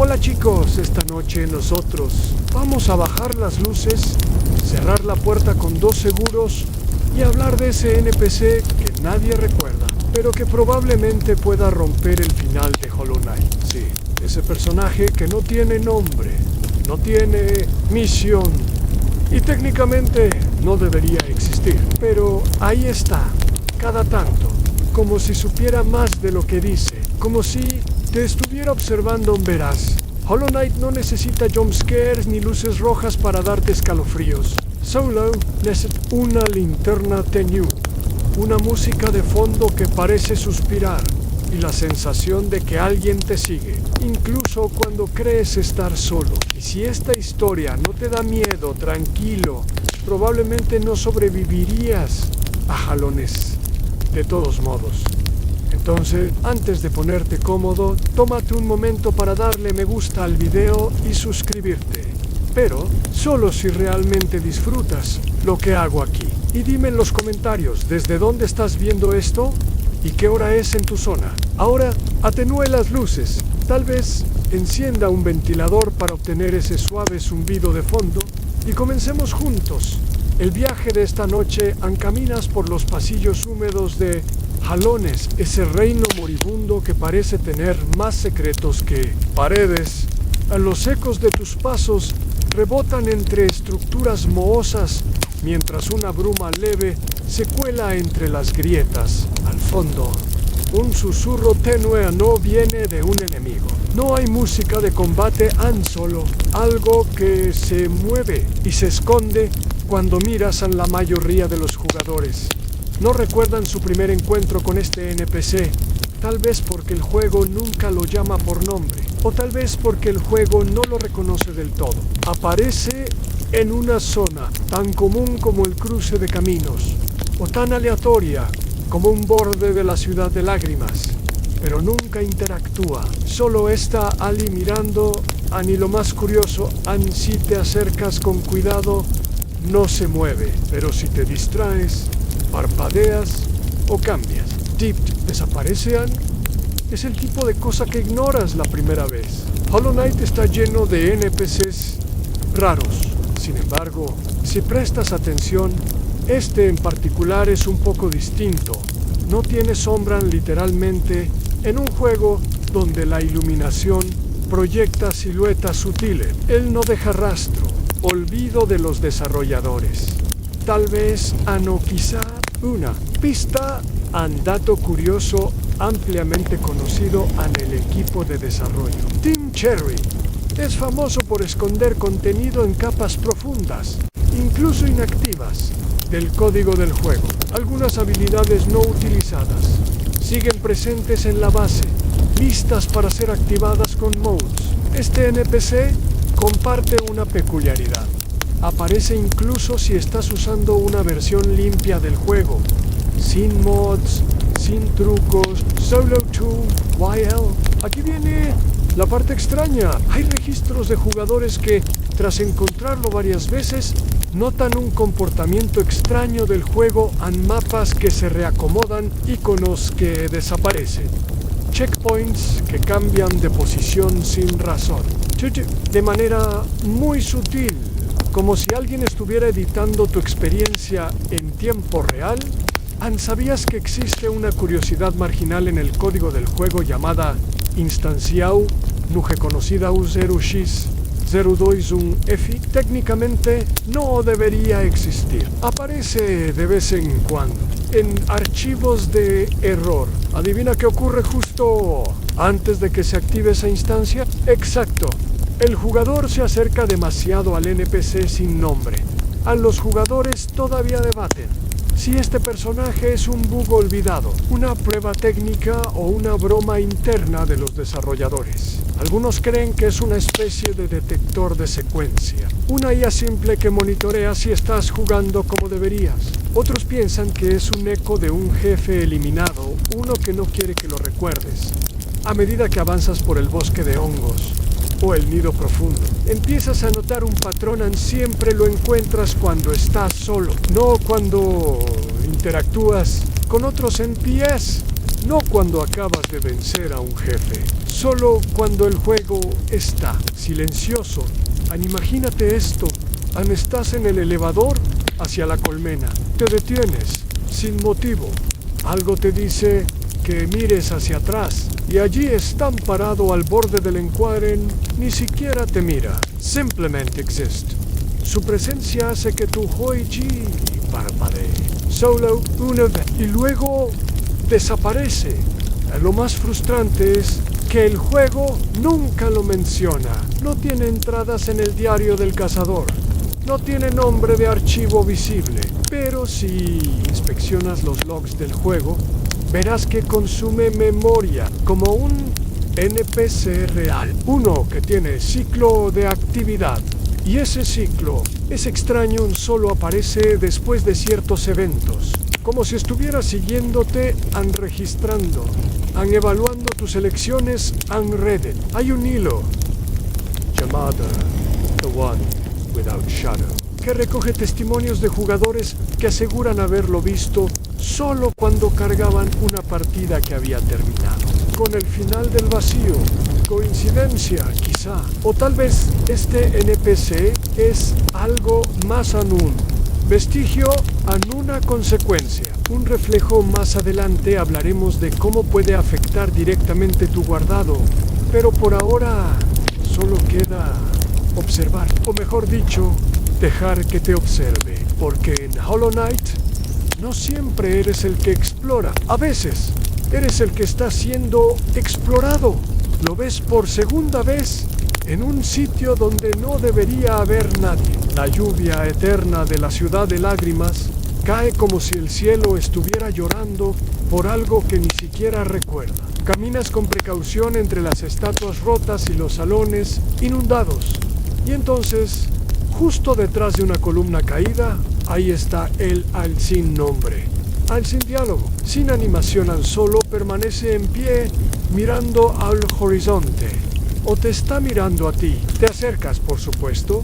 Hola chicos, esta noche nosotros vamos a bajar las luces, cerrar la puerta con 2 seguros y hablar de ese NPC que nadie recuerda, pero que probablemente pueda romper el final de Hollow Knight. Sí, ese personaje que no tiene nombre, no tiene misión y técnicamente no debería existir, pero ahí está, cada tanto, como si supiera más de lo que dice, como si te estuviera observando en veraz. Hollow Knight no necesita jumpscares ni luces rojas para darte escalofríos. Solo necesita una linterna tenue, una música de fondo que parece suspirar y la sensación de que alguien te sigue, incluso cuando crees estar solo. Y si esta historia no te da miedo, tranquilo, probablemente no sobrevivirías a jalones. De todos modos. Entonces, antes de ponerte cómodo, tómate un momento para darle me gusta al video y suscribirte. Pero solo si realmente disfrutas lo que hago aquí. Y dime en los comentarios desde dónde estás viendo esto y qué hora es en tu zona. Ahora, atenúe las luces. Tal vez encienda un ventilador para obtener ese suave zumbido de fondo y comencemos juntos. El viaje de esta noche encaminas por los pasillos húmedos de Jalones, ese reino moribundo que parece tener más secretos que paredes. Los ecos de tus pasos rebotan entre estructuras mohosas, mientras una bruma leve se cuela entre las grietas. Al fondo, un susurro tenue no viene de un enemigo. No hay música de combate, solo algo que se mueve y se esconde cuando miras a la mayoría de los jugadores. No recuerdan su primer encuentro con este NPC, tal vez porque el juego nunca lo llama por nombre, o tal vez porque el juego no lo reconoce del todo. Aparece en una zona tan común como el cruce de caminos, o tan aleatoria como un borde de la ciudad de lágrimas, pero nunca interactúa. Solo está allí mirando, y lo más curioso, si te acercas con cuidado, no se mueve, pero si te distraes, parpadeas o cambias. Desaparecen. Es el tipo de cosa que ignoras la primera vez. Hollow Knight está lleno de NPCs raros. Sin embargo, si prestas atención, este en particular es un poco distinto. No tiene sombra literalmente en un juego donde la iluminación proyecta siluetas sutiles. Él no deja rastro. Olvido de los desarrolladores. Tal vez, quizá una pista, dato curioso ampliamente conocido en el equipo de desarrollo. Team Cherry es famoso por esconder contenido en capas profundas, incluso inactivas, del código del juego. Algunas habilidades no utilizadas siguen presentes en la base, listas para ser activadas con mods. Este NPC comparte una peculiaridad. Aparece incluso si estás usando una versión limpia del juego, sin mods, sin trucos, solo to YL. Aquí viene la parte extraña. Hay registros de jugadores que, tras encontrarlo varias veces, notan un comportamiento extraño del juego en mapas que se reacomodan, iconos que desaparecen, checkpoints que cambian de posición sin razón, de manera muy sutil, como si alguien estuviera editando tu experiencia en tiempo real. ¿Sabías que existe una curiosidad marginal en el código del juego llamada instanciau no reconocida U0x021f? Técnicamente no debería existir. Aparece de vez en cuando en archivos de error. ¿Adivina qué ocurre justo antes de que se active esa instancia? Exacto. El jugador se acerca demasiado al NPC sin nombre. Los jugadores todavía debaten si este personaje es un bug olvidado, una prueba técnica o una broma interna de los desarrolladores. Algunos creen que es una especie de detector de secuencia, una IA simple que monitorea si estás jugando como deberías. Otros piensan que es un eco de un jefe eliminado, uno que no quiere que lo recuerdes. A medida que avanzas por el bosque de hongos o el nido profundo, empiezas a notar un patrón. Siempre lo encuentras cuando estás solo, no cuando interactúas con otros NPCs. no cuando acabas de vencer a un jefe, solo cuando el juego está silencioso. Imagínate esto, estás en el elevador hacia la colmena, te detienes, sin motivo. Algo te dice que mires hacia atrás y allí están parado al borde del encuadre, ni siquiera te mira, simplemente existe. Su presencia hace que tu Hoichi parpadee, solo una vez, y luego desaparece. Lo más frustrante es que el juego nunca lo menciona, no tiene entradas en el diario del cazador, no tiene nombre de archivo visible, pero si inspeccionas los logs del juego, verás que consume memoria como un NPC real, uno que tiene ciclo de actividad. Y ese ciclo es extraño, solo aparece después de ciertos eventos, como si estuviera siguiéndote, registrando, evaluando tus elecciones en Reddit. Hay un hilo llamado The One Without Shadow, que recoge testimonios de jugadores que aseguran haberlo visto solo cuando cargaban una partida que había terminado, con el final del vacío. Coincidencia, quizá. O tal vez este NPC es algo más aún. Vestigio en una consecuencia. Un reflejo. Más adelante hablaremos de cómo puede afectar directamente tu guardado. Pero por ahora solo queda observar. O mejor dicho, dejar que te observe. Porque en Hollow Knight no siempre eres el que explora. A veces eres el que está siendo explorado. Lo ves por segunda vez en un sitio donde no debería haber nadie. La lluvia eterna de la ciudad de lágrimas cae como si el cielo estuviera llorando por algo que ni siquiera recuerda. Caminas con precaución entre las estatuas rotas y los salones inundados. Y entonces, justo detrás de una columna caída, ahí está el al sin nombre. Al sin diálogo, sin animación, al solo permanece en pie mirando al horizonte. O te está mirando a ti. Te acercas, por supuesto.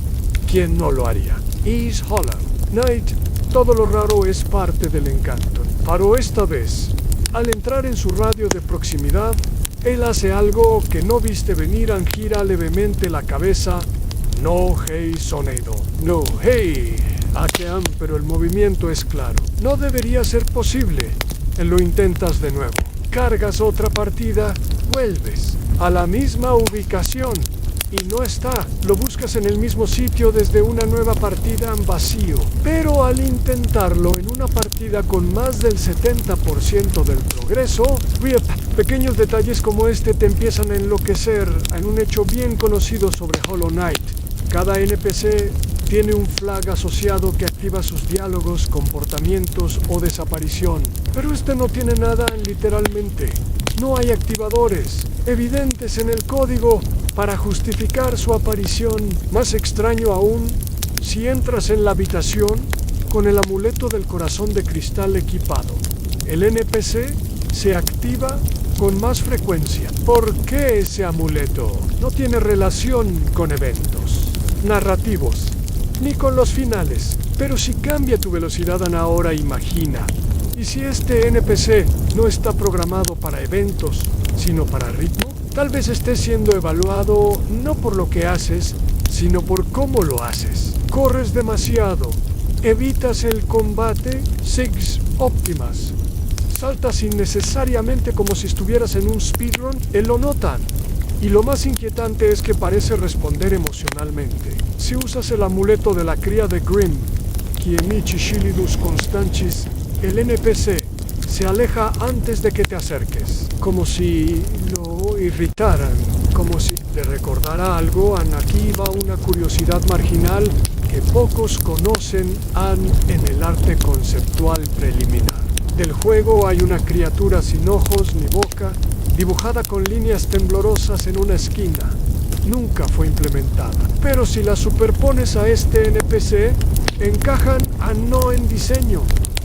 ¿Quién no lo haría? Is Hollow Knight. Todo lo raro es parte del encanto. Pero esta vez, al entrar en su radio de proximidad, él hace algo que no viste venir. Gira levemente la cabeza. No hey sonido. No hey. Pero el movimiento es claro. No debería ser posible. Lo intentas de nuevo. Cargas otra partida, vuelves a la misma ubicación y no está. Lo buscas en el mismo sitio desde una nueva partida en vacío. Pero al intentarlo en una partida con más del 70% del progreso, pequeños detalles como este te empiezan a enloquecer en un hecho bien conocido sobre Hollow Knight. Cada NPC tiene un flag asociado que activa sus diálogos, comportamientos o desaparición. Pero este no tiene nada literalmente. No hay activadores evidentes en el código para justificar su aparición. Más extraño aún, si entras en la habitación con el amuleto del corazón de cristal equipado, el NPC se activa con más frecuencia. ¿Por qué ese amuleto no tiene relación con eventos narrativos ni con los finales? Pero si cambia tu velocidad ahora, imagina. ¿Y si este NPC no está programado para eventos, sino para ritmo? Tal vez esté siendo evaluado no por lo que haces, sino por cómo lo haces. Corres demasiado, evitas el combate, sigues óptimas, saltas innecesariamente como si estuvieras en un speedrun. Lo notan. Y lo más inquietante es que parece responder emocionalmente. Si usas el amuleto de la cría de Grimm, Kiemichi Shilidus Constanchis, el NPC se aleja antes de que te acerques, como si lo irritaran, como si le recordara algo. Aquí va una curiosidad marginal que pocos conocen en el arte conceptual preliminar. Del juego hay una criatura sin ojos ni boca, dibujada con líneas temblorosas en una esquina. Nunca fue implementada. Pero si la superpones a este NPC, encajan no en diseño,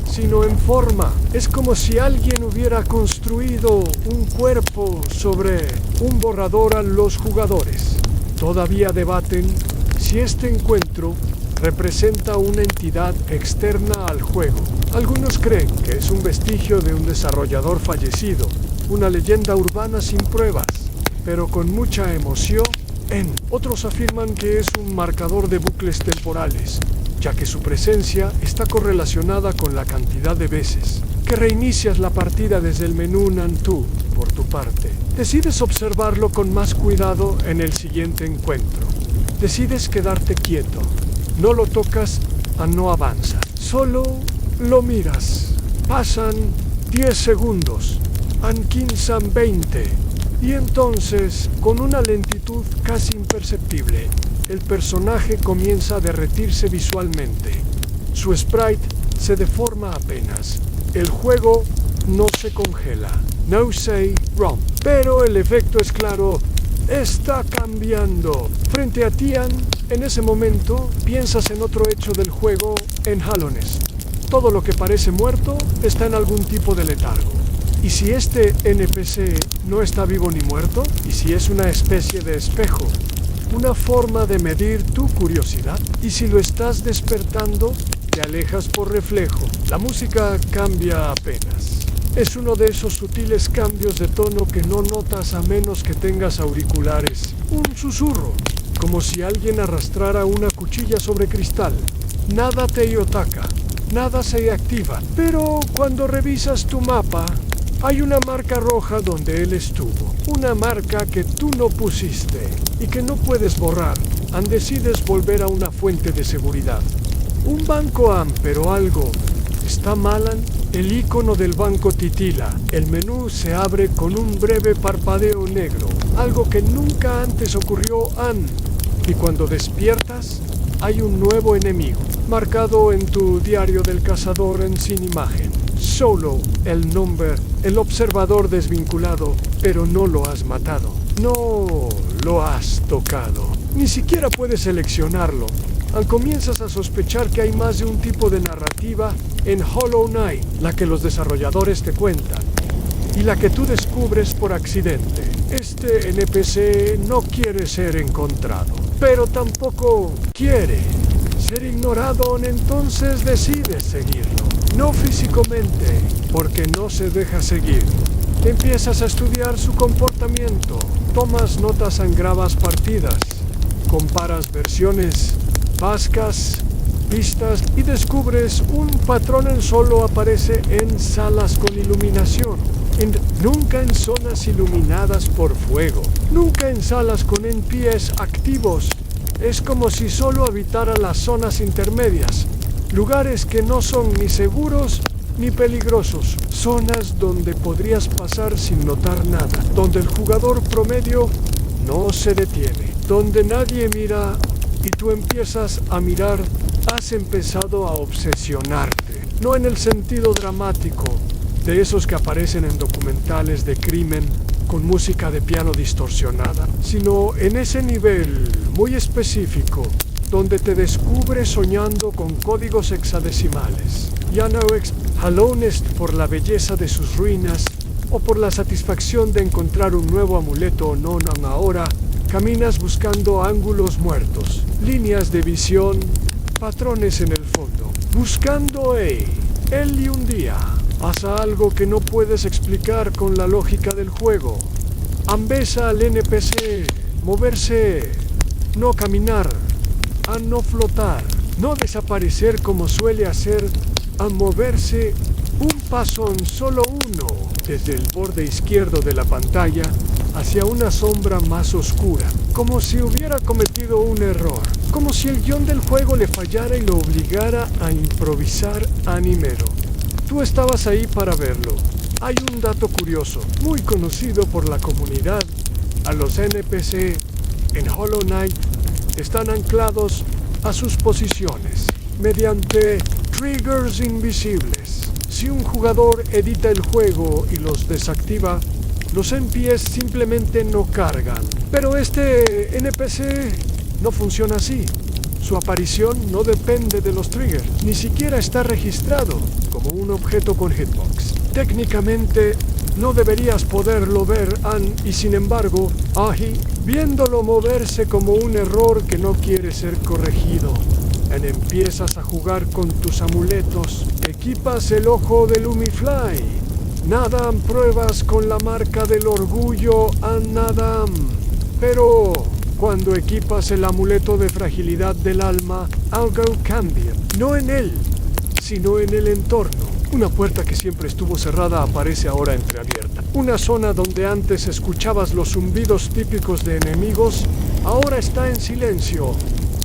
sino en forma. Es como si alguien hubiera construido un cuerpo sobre un borrador a los jugadores. Todavía debaten si este encuentro representa una entidad externa al juego. Algunos creen que es un vestigio de un desarrollador fallecido, una leyenda urbana sin pruebas, pero con mucha emoción. Otros afirman que es un marcador de bucles temporales, ya que su presencia está correlacionada con la cantidad de veces que reinicias la partida desde el menú Nantu. Por tu parte, decides observarlo con más cuidado en el siguiente encuentro. Decides quedarte quieto, no lo tocas, no avanza, solo lo miras. Pasan 10 segundos, 15, 20, y entonces, con una lentitud casi imperceptible, el personaje comienza a derretirse visualmente. Su sprite se deforma apenas. El juego no se congela. No say wrong. Pero el efecto es claro. Está cambiando. Frente a Tian, en ese momento, piensas en otro hecho del juego, en Hallownest. Todo lo que parece muerto está en algún tipo de letargo. ¿Y si este NPC no está vivo ni muerto? ¿Y si es una especie de espejo? Una forma de medir tu curiosidad. ¿Y si lo estás despertando? Te alejas por reflejo. La música cambia apenas. Es uno de esos sutiles cambios de tono que no notas a menos que tengas auriculares. Un susurro, como si alguien arrastrara una cuchilla sobre cristal. Nada te iotaca, nada se activa. Pero cuando revisas tu mapa, hay una marca roja donde él estuvo. Una marca que tú no pusiste y que no puedes borrar. Decides volver a una fuente de seguridad. Un banco pero algo está mal. El icono del banco titila. El menú se abre con un breve parpadeo negro. Algo que nunca antes ocurrió. Y cuando despiertas, hay un nuevo enemigo. Marcado en tu diario del cazador sin imagen. Solo el nombre, el observador desvinculado, pero no lo has matado. No lo has tocado. Ni siquiera puedes seleccionarlo. Comienzas a sospechar que hay más de un tipo de narrativa en Hollow Knight, la que los desarrolladores te cuentan, y la que tú descubres por accidente. Este NPC no quiere ser encontrado, pero tampoco quiere ser ignorado, entonces decides seguirlo. No físicamente, porque no se deja seguir. Empiezas a estudiar su comportamiento, tomas notas, grabas partidas, comparas versiones, buscas pistas y descubres un patrón. Solo aparece en salas con iluminación. Nunca en zonas iluminadas por fuego. Nunca en salas con NPCs activos. Es como si solo habitara las zonas intermedias. Lugares que no son ni seguros ni peligrosos. Zonas donde podrías pasar sin notar nada. Donde el jugador promedio no se detiene. Donde nadie mira y tú empiezas a mirar. Has empezado a obsesionarte. No en el sentido dramático de esos que aparecen en documentales de crimen con música de piano distorsionada, sino en ese nivel muy específico donde te descubres soñando con códigos hexadecimales. Ya no Hallownest por la belleza de sus ruinas o por la satisfacción de encontrar un nuevo amuleto o no. Ahora caminas buscando ángulos muertos, líneas de visión, patrones en el fondo, buscando él y un día pasa algo que no puedes explicar con la lógica del juego. Ves al NPC moverse, no caminar, a no flotar, no desaparecer como suele hacer, a moverse un paso, solo uno, desde el borde izquierdo de la pantalla hacia una sombra más oscura, como si hubiera cometido un error, como si el guión del juego le fallara y lo obligara a improvisar animero. Tú estabas ahí para verlo. Hay un dato curioso, muy conocido por la comunidad. A los NPC en Hollow Knight están anclados a sus posiciones mediante triggers invisibles. Si un jugador edita el juego y los desactiva, los NPCs simplemente no cargan. Pero este NPC no funciona así. Su aparición no depende de los triggers, ni siquiera está registrado como un objeto con hitbox. Técnicamente no deberías poderlo ver, y sin embargo, viéndolo moverse como un error que no quiere ser corregido. Empiezas a jugar con tus amuletos. Equipas el ojo de Lumifly. Nadam pruebas con la marca del orgullo An-Nadam. Pero cuando equipas el amuleto de fragilidad del alma, algo cambia. No en él, sino en el entorno. Una puerta que siempre estuvo cerrada aparece ahora entreabierta. Una zona donde antes escuchabas los zumbidos típicos de enemigos, ahora está en silencio.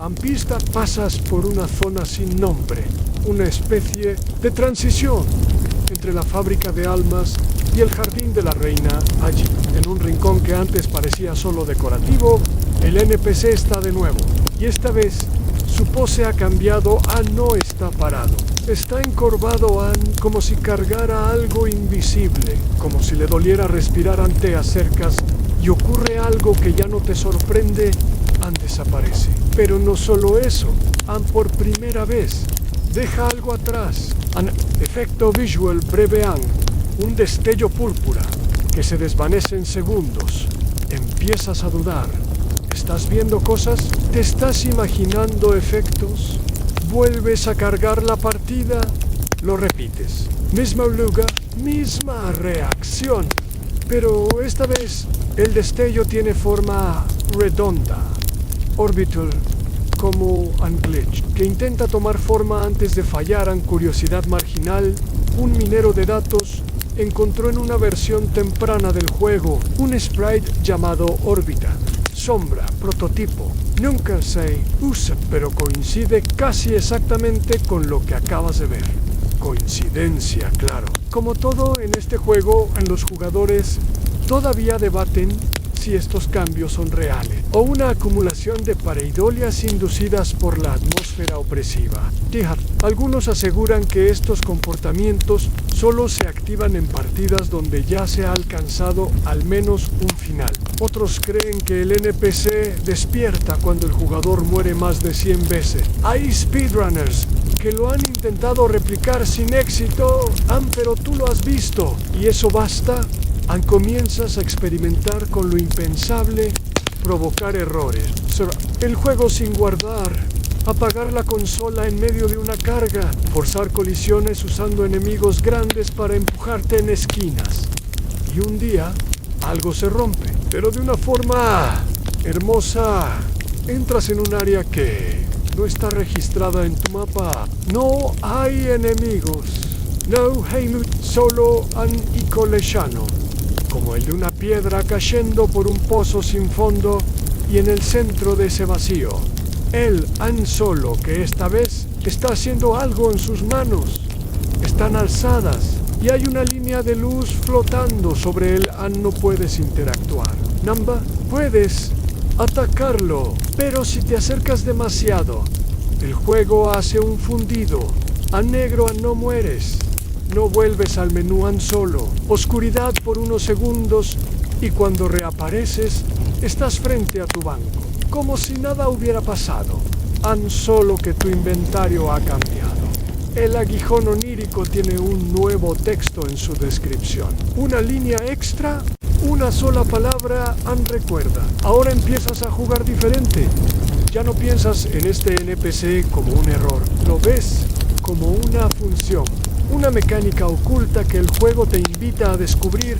En pista pasas por una zona sin nombre, una especie de transición entre la fábrica de almas y el jardín de la reina. Allí, en un rincón que antes parecía solo decorativo, el NPC está de nuevo, y esta vez su pose ha cambiado a no está parado. Está encorvado como si cargara algo invisible, como si le doliera respirar ante te acercas y ocurre algo que ya no te sorprende, desaparece. Pero no solo eso, por primera vez deja algo atrás. Efecto visual breve un destello púrpura que se desvanece en segundos. Empiezas a dudar. ¿Estás viendo cosas? ¿Te estás imaginando efectos? ¿Vuelves a cargar la partida? Lo repites. Mismo lugar, misma reacción. Pero esta vez el destello tiene forma redonda. Orbital, como un glitch, que intenta tomar forma antes de fallar en curiosidad marginal. Un minero de datos encontró en una versión temprana del juego un sprite llamado órbita. Sombra, prototipo, nunca se usa, pero coincide casi exactamente con lo que acabas de ver. Coincidencia, claro. Como todo en este juego, los jugadores todavía debaten si estos cambios son reales o una acumulación de pareidolias inducidas por la atmósfera opresiva. Algunos aseguran que estos comportamientos solo se activan en partidas donde ya se ha alcanzado al menos un final. Otros creen que el NPC despierta cuando el jugador muere más de 100 veces. Hay speedrunners que lo han intentado replicar sin éxito, pero tú lo has visto y eso basta. Comienzas a experimentar con lo impensable, provocar errores. El juego sin guardar, apagar la consola en medio de una carga, forzar colisiones usando enemigos grandes para empujarte en esquinas. Y un día, algo se rompe, pero de una forma hermosa. Entras en un área que no está registrada en tu mapa. No hay enemigos. No Heimut, solo un ico lejano, como el de una piedra cayendo por un pozo sin fondo, y en el centro de ese vacío, el Han Solo que esta vez está haciendo algo en sus manos. Están alzadas y hay una línea de luz flotando sobre el Han. No puedes interactuar. Namba, puedes atacarlo, pero si te acercas demasiado, el juego hace un fundido. A negro no mueres. No vuelves al menú Han Solo. Oscuridad por unos segundos y cuando reapareces, estás frente a tu banco, como si nada hubiera pasado. Han Solo que tu inventario ha cambiado. El aguijón onírico tiene un nuevo texto en su descripción. Una línea extra, una sola palabra, recuerda. Ahora empiezas a jugar diferente. Ya no piensas en este NPC como un error. Lo ves como una función. Una mecánica oculta que el juego te invita a descubrir,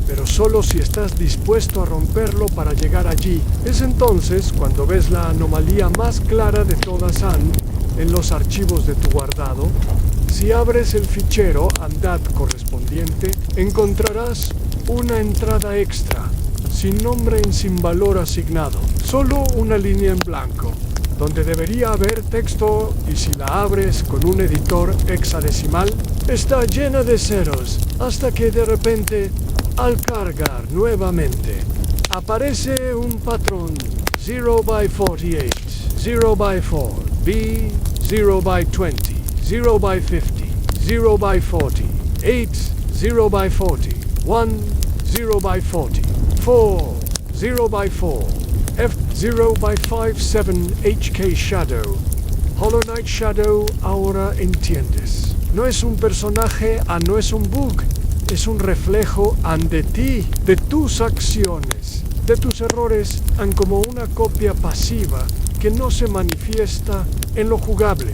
pero solo si estás dispuesto a romperlo para llegar allí. Es entonces cuando ves la anomalía más clara de todas en los archivos de tu guardado. Si abres el fichero ANDAT correspondiente, encontrarás una entrada extra, sin nombre y sin valor asignado, solo una línea en blanco, donde debería haber texto, y si la abres con un editor hexadecimal, está llena de ceros, hasta que de repente, al cargar nuevamente, aparece un patrón 0x48, 0x4, B, 0x20, 0x50, 0x40, 8, 0x40, 1, 0x40, 4, 0x4, F0x57 HK Shadow. Hollow Knight Shadow, ahora entiendes. No es un personaje, no es un bug. Es un reflejo de ti, de tus acciones, de tus errores, como una copia pasiva que no se manifiesta en lo jugable,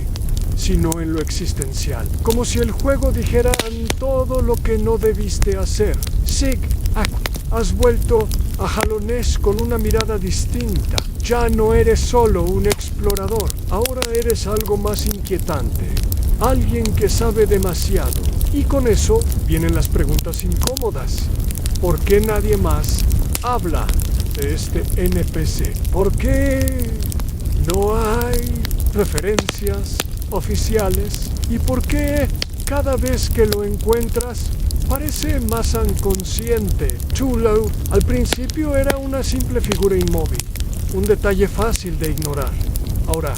sino en lo existencial. Como si el juego dijera todo lo que no debiste hacer. Sig, has vuelto a Hallownest con una mirada distinta. Ya no eres solo un explorador, ahora eres algo más inquietante. Alguien que sabe demasiado. Y con eso vienen las preguntas incómodas. ¿Por qué nadie más habla de este NPC? ¿Por qué no hay referencias oficiales? ¿Y por qué cada vez que lo encuentras parece más inconsciente? Chulo al principio era una simple figura inmóvil, un detalle fácil de ignorar. Ahora,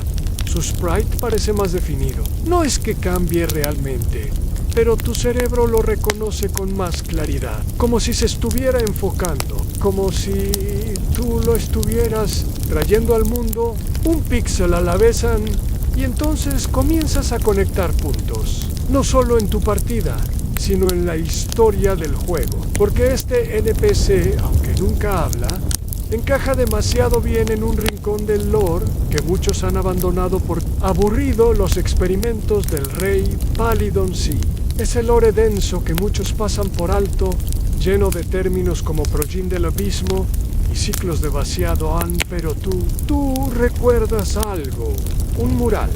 su sprite parece más definido. No es que cambie realmente, pero tu cerebro lo reconoce con más claridad, como si se estuviera enfocando, como si tú lo estuvieras trayendo al mundo un píxel a la vez, y entonces comienzas a conectar puntos, no solo en tu partida, sino en la historia del juego, porque este NPC, aunque nunca habla, encaja demasiado bien en un rincón del lore que muchos han abandonado por aburrido los experimentos del rey Pálidon Sea. Ese lore denso que muchos pasan por alto, lleno de términos como Progin del Abismo y ciclos de vaciado pero tú recuerdas algo, un mural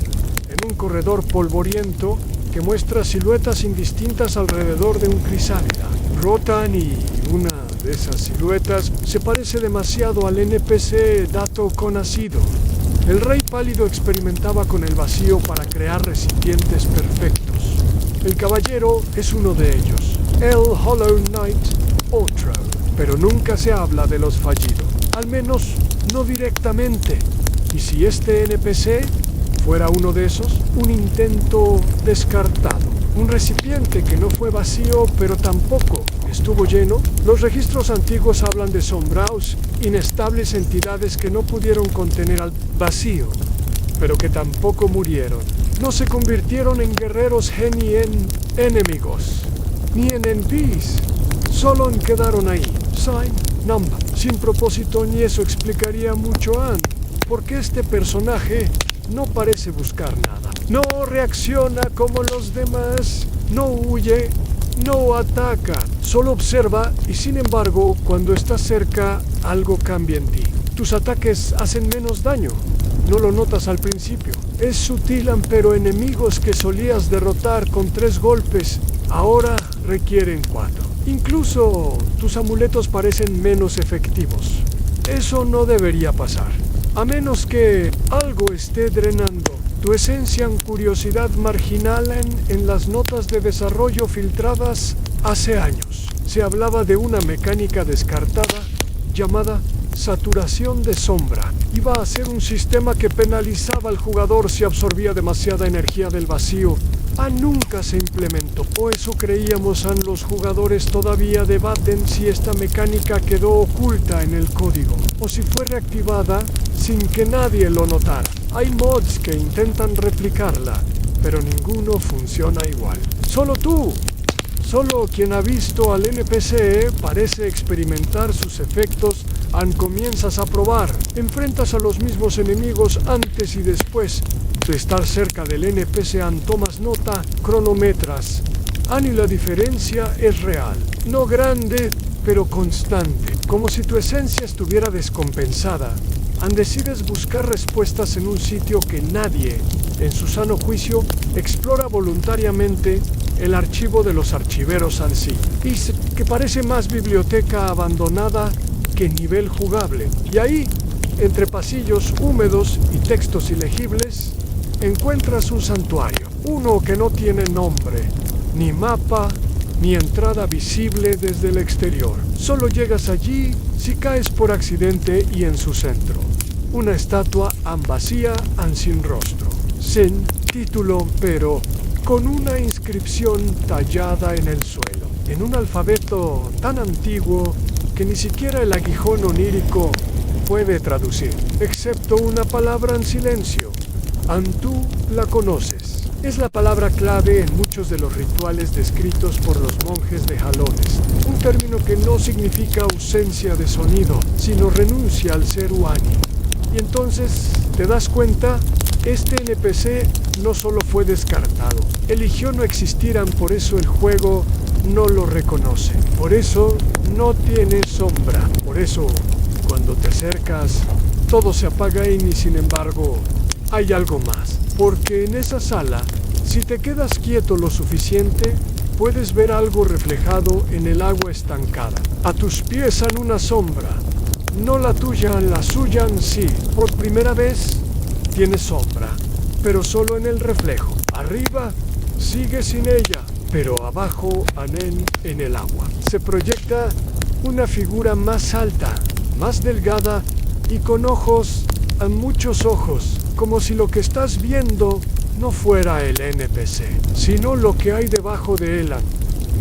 en un corredor polvoriento que muestra siluetas indistintas alrededor de un crisálida. Rotan y una de esas siluetas se parece demasiado al NPC dato conocido. El rey pálido experimentaba con el vacío para crear recipientes perfectos. El caballero es uno de ellos, el Hollow Knight otro, pero nunca se habla de los fallidos, al menos no directamente. Y si este NPC fuera uno de esos, un intento descartado, un recipiente que no fue vacío pero tampoco estuvo lleno. Los registros antiguos hablan de sombraos, inestables entidades que no pudieron contener al vacío, pero que tampoco murieron. No se convirtieron en guerreros ni en enemigos, ni en NPCs, solo quedaron ahí, sin propósito, ni eso explicaría mucho por qué este personaje no parece buscar nada. No reacciona como los demás, no huye, no ataca, solo observa y sin embargo, cuando estás cerca, algo cambia en ti. Tus ataques hacen menos daño. No lo notas al principio. Es sutil, pero enemigos que solías derrotar con 3 golpes, ahora requieren 4. Incluso tus amuletos parecen menos efectivos. Eso no debería pasar, a menos que algo esté drenando tu esencia en curiosidad marginal. En las notas de desarrollo filtradas hace años, se hablaba de una mecánica descartada llamada saturación de sombra. Iba a ser un sistema que penalizaba al jugador si absorbía demasiada energía del vacío. Nunca se implementó, o eso creíamos. Los jugadores todavía debaten si esta mecánica quedó oculta en el código, o si fue reactivada sin que nadie lo notara. Hay mods que intentan replicarla, pero ninguno funciona igual. Solo quien ha visto al NPC parece experimentar sus efectos. Comienzas a probar, enfrentas a los mismos enemigos antes y después de estar cerca del NPC. Tomas nota, cronometras. Y la diferencia es real, no grande, pero constante, como si tu esencia estuviera descompensada. Decides buscar respuestas en un sitio que nadie, en su sano juicio, explora voluntariamente, el archivo de los archiveros ANSI, que parece más biblioteca abandonada que nivel jugable. Y ahí, entre pasillos húmedos y textos ilegibles, encuentras un santuario, uno que no tiene nombre, ni mapa, ni entrada visible desde el exterior. Solo llegas allí si caes por accidente, y en su centro, una estatua vacía, sin rostro, sin título, pero con una inscripción tallada en el suelo, en un alfabeto tan antiguo que ni siquiera el aguijón onírico puede traducir, excepto una palabra en silencio. Tú la conoces. Es la palabra clave en muchos de los rituales descritos por los monjes de Hallownest, un término que no significa ausencia de sonido, sino renuncia al ser Wani. Y entonces ¿Te das cuenta? Este NPC no solo fue descartado, eligió no existir, por eso el juego no lo reconoce. Por eso no tiene sombra. Por eso, cuando te acercas, todo se apaga y sin embargo, hay algo más. Porque en esa sala, si te quedas quieto lo suficiente, puedes ver algo reflejado en el agua estancada. A tus pies hay una sombra. No la tuya, la suya en sí. Por primera vez, tienes sombra, pero solo en el reflejo. Arriba, sigue sin ella, pero abajo, en el agua. Se proyecta una figura más alta, más delgada y con ojos, muchos ojos, como si lo que estás viendo no fuera el NPC, sino lo que hay debajo de él.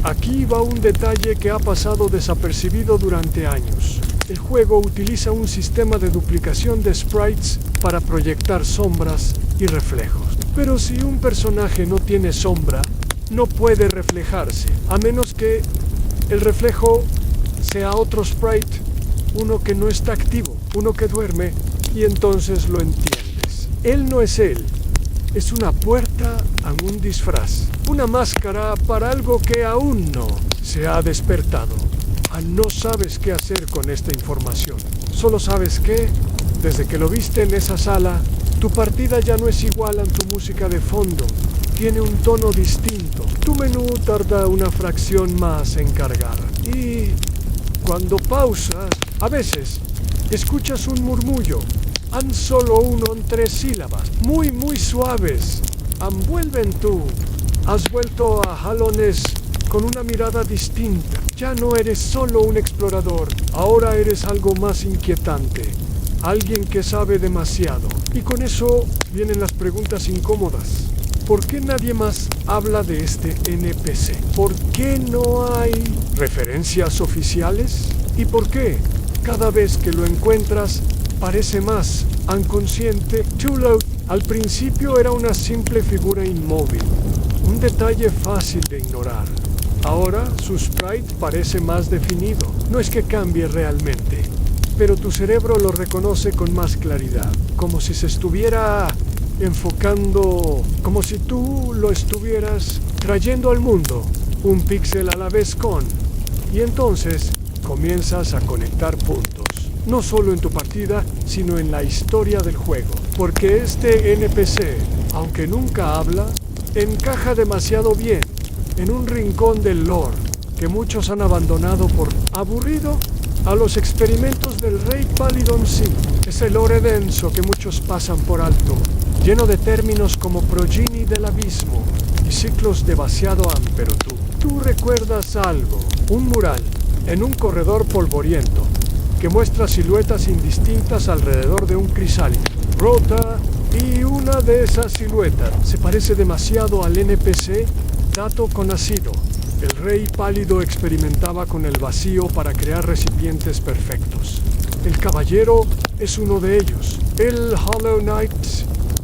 Aquí va un detalle que ha pasado desapercibido durante años. El juego utiliza un sistema de duplicación de sprites para proyectar sombras y reflejos. Pero si un personaje no tiene sombra, no puede reflejarse, a menos que el reflejo sea otro sprite, uno que no está activo, uno que duerme, y entonces lo entiendes. Él no es él, es una puerta a un disfraz, una máscara para algo que aún no se ha despertado. No sabes qué hacer con esta información. Solo sabes que, desde que lo viste en esa sala, tu partida ya no es igual a tu música de fondo. Tiene un tono distinto. Tu menú tarda una fracción más en cargar. Y cuando pausas, a veces, escuchas un murmullo. Solo uno en 3 sílabas. Muy suaves. Envuelven tú. Has vuelto a Hallownest con una mirada distinta. Ya no eres solo un explorador, ahora eres algo más inquietante, alguien que sabe demasiado. Y con eso vienen las preguntas incómodas. ¿Por qué nadie más habla de este NPC? ¿Por qué no hay referencias oficiales? ¿Y por qué cada vez que lo encuentras parece más inconsciente? Chulo, al principio era una simple figura inmóvil, un detalle fácil de ignorar. Ahora su sprite parece más definido. No es que cambie realmente, pero tu cerebro lo reconoce con más claridad, como si se estuviera enfocando, como si tú lo estuvieras trayendo al mundo, un píxel a la vez con. Y entonces comienzas a conectar puntos, no solo en tu partida, sino en la historia del juego, porque este NPC, aunque nunca habla, encaja demasiado bien en un rincón del lore que muchos han abandonado por aburrido. A los experimentos del Rey Pálidon sí, ese lore denso que muchos pasan por alto, lleno de términos como progeny del abismo y ciclos de vaciado pero tú recuerdas algo, un mural en un corredor polvoriento que muestra siluetas indistintas alrededor de un crisálida rota, y una de esas siluetas se parece demasiado al NPC dato conocido. El Rey Pálido experimentaba con el vacío para crear recipientes perfectos. El caballero es uno de ellos. El Hollow Knight,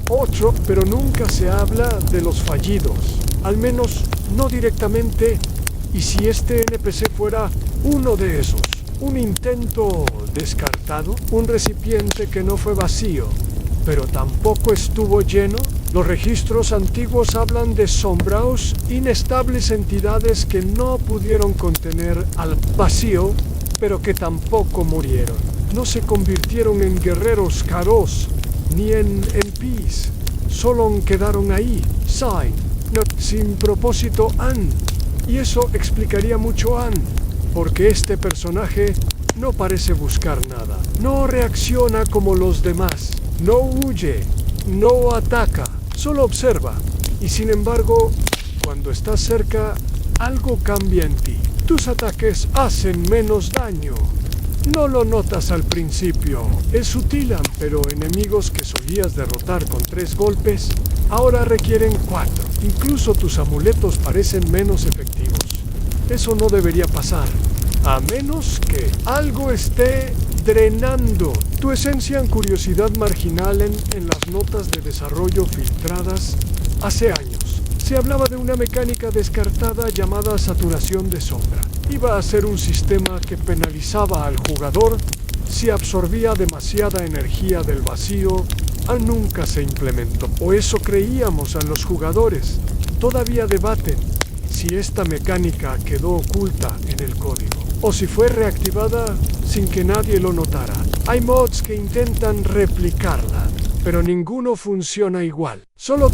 otro, pero nunca se habla de los fallidos. Al menos no directamente. Y si este NPC fuera uno de esos, un intento descartado, un recipiente que no fue vacío, pero tampoco estuvo lleno. Los registros antiguos hablan de sombraos, inestables entidades que no pudieron contener al vacío, pero que tampoco murieron. No se convirtieron en guerreros caros, ni en NPCs. Solo quedaron ahí, sin propósito. Y eso explicaría mucho porque este personaje no parece buscar nada. No reacciona como los demás. No huye, no ataca. Solo observa, y sin embargo, cuando estás cerca, algo cambia en ti. Tus ataques hacen menos daño. No lo notas al principio. Es sutil, pero enemigos que solías derrotar con 3 golpes, ahora requieren 4. Incluso tus amuletos parecen menos efectivos. Eso no debería pasar, a menos que algo esté drenando tu esencia en curiosidad marginal. En las notas de desarrollo filtradas hace años, se hablaba de una mecánica descartada llamada saturación de sombra. Iba a ser un sistema que penalizaba al jugador si absorbía demasiada energía del vacío nunca se implementó, o eso creíamos a los jugadores. Todavía debaten si esta mecánica quedó oculta en el código, o si fue reactivada sin que nadie lo notara. Hay mods que intentan replicarla, pero ninguno funciona igual. Solo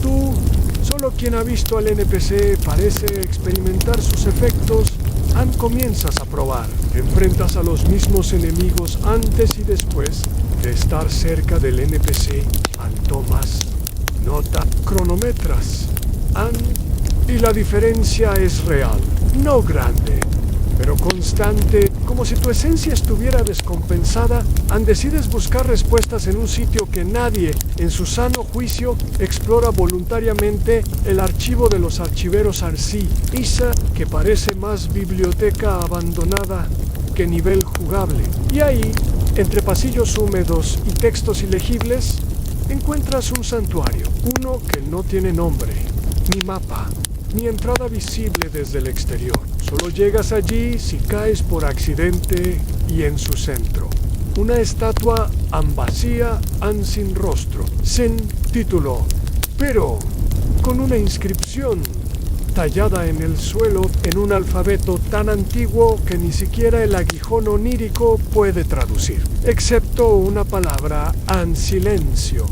quien ha visto al NPC parece experimentar sus efectos. Comienzas a probar. Enfrentas a los mismos enemigos antes y después de estar cerca del NPC. Tomas nota, cronometras. Y la diferencia es real. No grande, pero constante, como si tu esencia estuviera descompensada. Decides buscar respuestas en un sitio que nadie, en su sano juicio, explora voluntariamente, el archivo de los archiveros Arsi, ISA, que parece más biblioteca abandonada que nivel jugable. Y ahí, entre pasillos húmedos y textos ilegibles, encuentras un santuario, uno que no tiene nombre, ni mapa, ni entrada visible desde el exterior. Solo llegas allí si caes por accidente y en su centro. Una estatua vacía, sin rostro, sin título, pero con una inscripción tallada en el suelo en un alfabeto tan antiguo que ni siquiera el aguijón onírico puede traducir, excepto una palabra, silencio.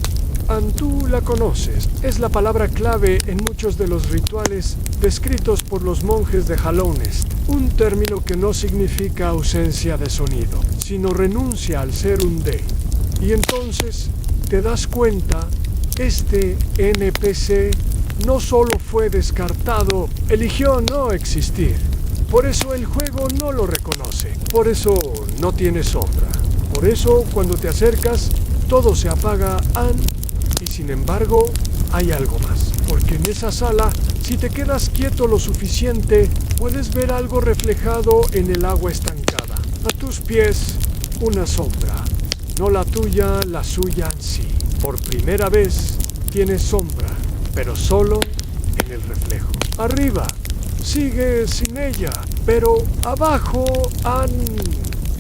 Tú la conoces, es la palabra clave en muchos de los rituales descritos por los monjes de Halonest, un término que no significa ausencia de sonido, sino renuncia al ser un D. Y entonces te das cuenta, este NPC no solo fue descartado, eligió no existir. Por eso el juego no lo reconoce, por eso no tiene sombra. Por eso cuando te acercas, todo se apaga, y sin embargo, hay algo más. Porque en esa sala, si te quedas quieto lo suficiente, puedes ver algo reflejado en el agua estancada. A tus pies, una sombra. No la tuya, la suya en sí. Por primera vez, tienes sombra, pero solo en el reflejo. Arriba, sigue sin ella, pero abajo,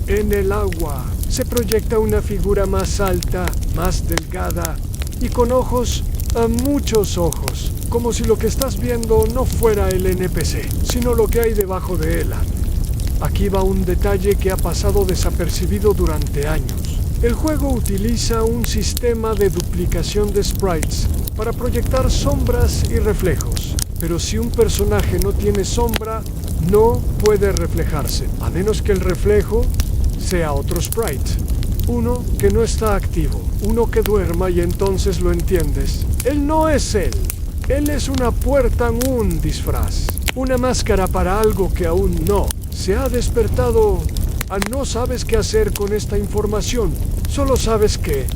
en el agua, se proyecta una figura más alta, más delgada, y con ojos, muchos ojos, como si lo que estás viendo no fuera el NPC, sino lo que hay debajo de él. Aquí va un detalle que ha pasado desapercibido durante años. El juego utiliza un sistema de duplicación de sprites para proyectar sombras y reflejos, pero si un personaje no tiene sombra, no puede reflejarse, a menos que el reflejo sea otro sprite. Uno que no está activo, uno que duerma y entonces lo entiendes. Él no es él. Él es una puerta en un disfraz. Una máscara para algo que aún no se ha despertado. No sabes qué hacer con esta información. Solo sabes que,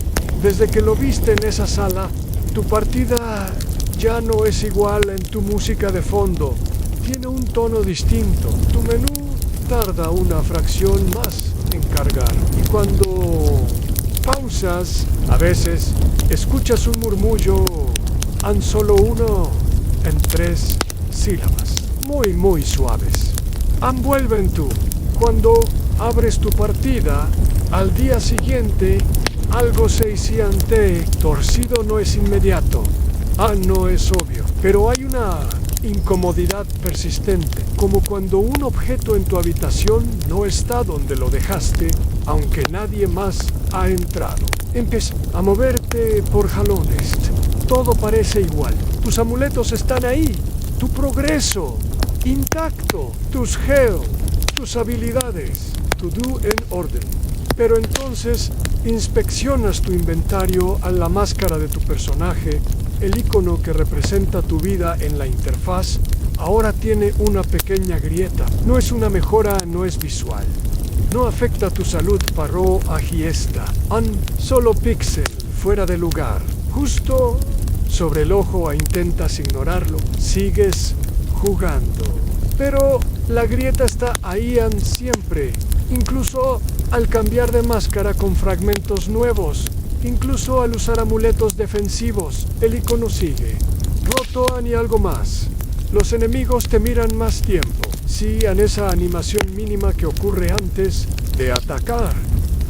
desde que lo viste en esa sala, tu partida ya no es igual en tu música de fondo. Tiene un tono distinto. Tu menú tarda una fracción más en cargar. Y cuando pausas, a veces escuchas un murmullo solo uno en 3 sílabas, muy suaves. Vuelven tú. Cuando abres tu partida, al día siguiente, algo se siente torcido, no es inmediato. No es obvio, pero hay una incomodidad persistente, como cuando un objeto en tu habitación no está donde lo dejaste, aunque nadie más ha entrado. Empiezas a moverte por Halonest. Todo parece igual. Tus amuletos están ahí. Tu progreso intacto. Tus geo. Tus habilidades. To do en orden. Pero entonces inspeccionas tu inventario a la máscara de tu personaje. El icono que representa tu vida en la interfaz ahora tiene una pequeña grieta. No es una mejora, no es visual. No afecta tu salud paró agiesta. Solo píxel fuera de lugar. Justo sobre el ojo intentas ignorarlo. Sigues jugando. Pero la grieta está ahí siempre. Incluso al cambiar de máscara con fragmentos nuevos. Incluso al usar amuletos defensivos, el icono sigue. Roto y algo más. Los enemigos te miran más tiempo. Sí, en esa animación mínima que ocurre antes de atacar.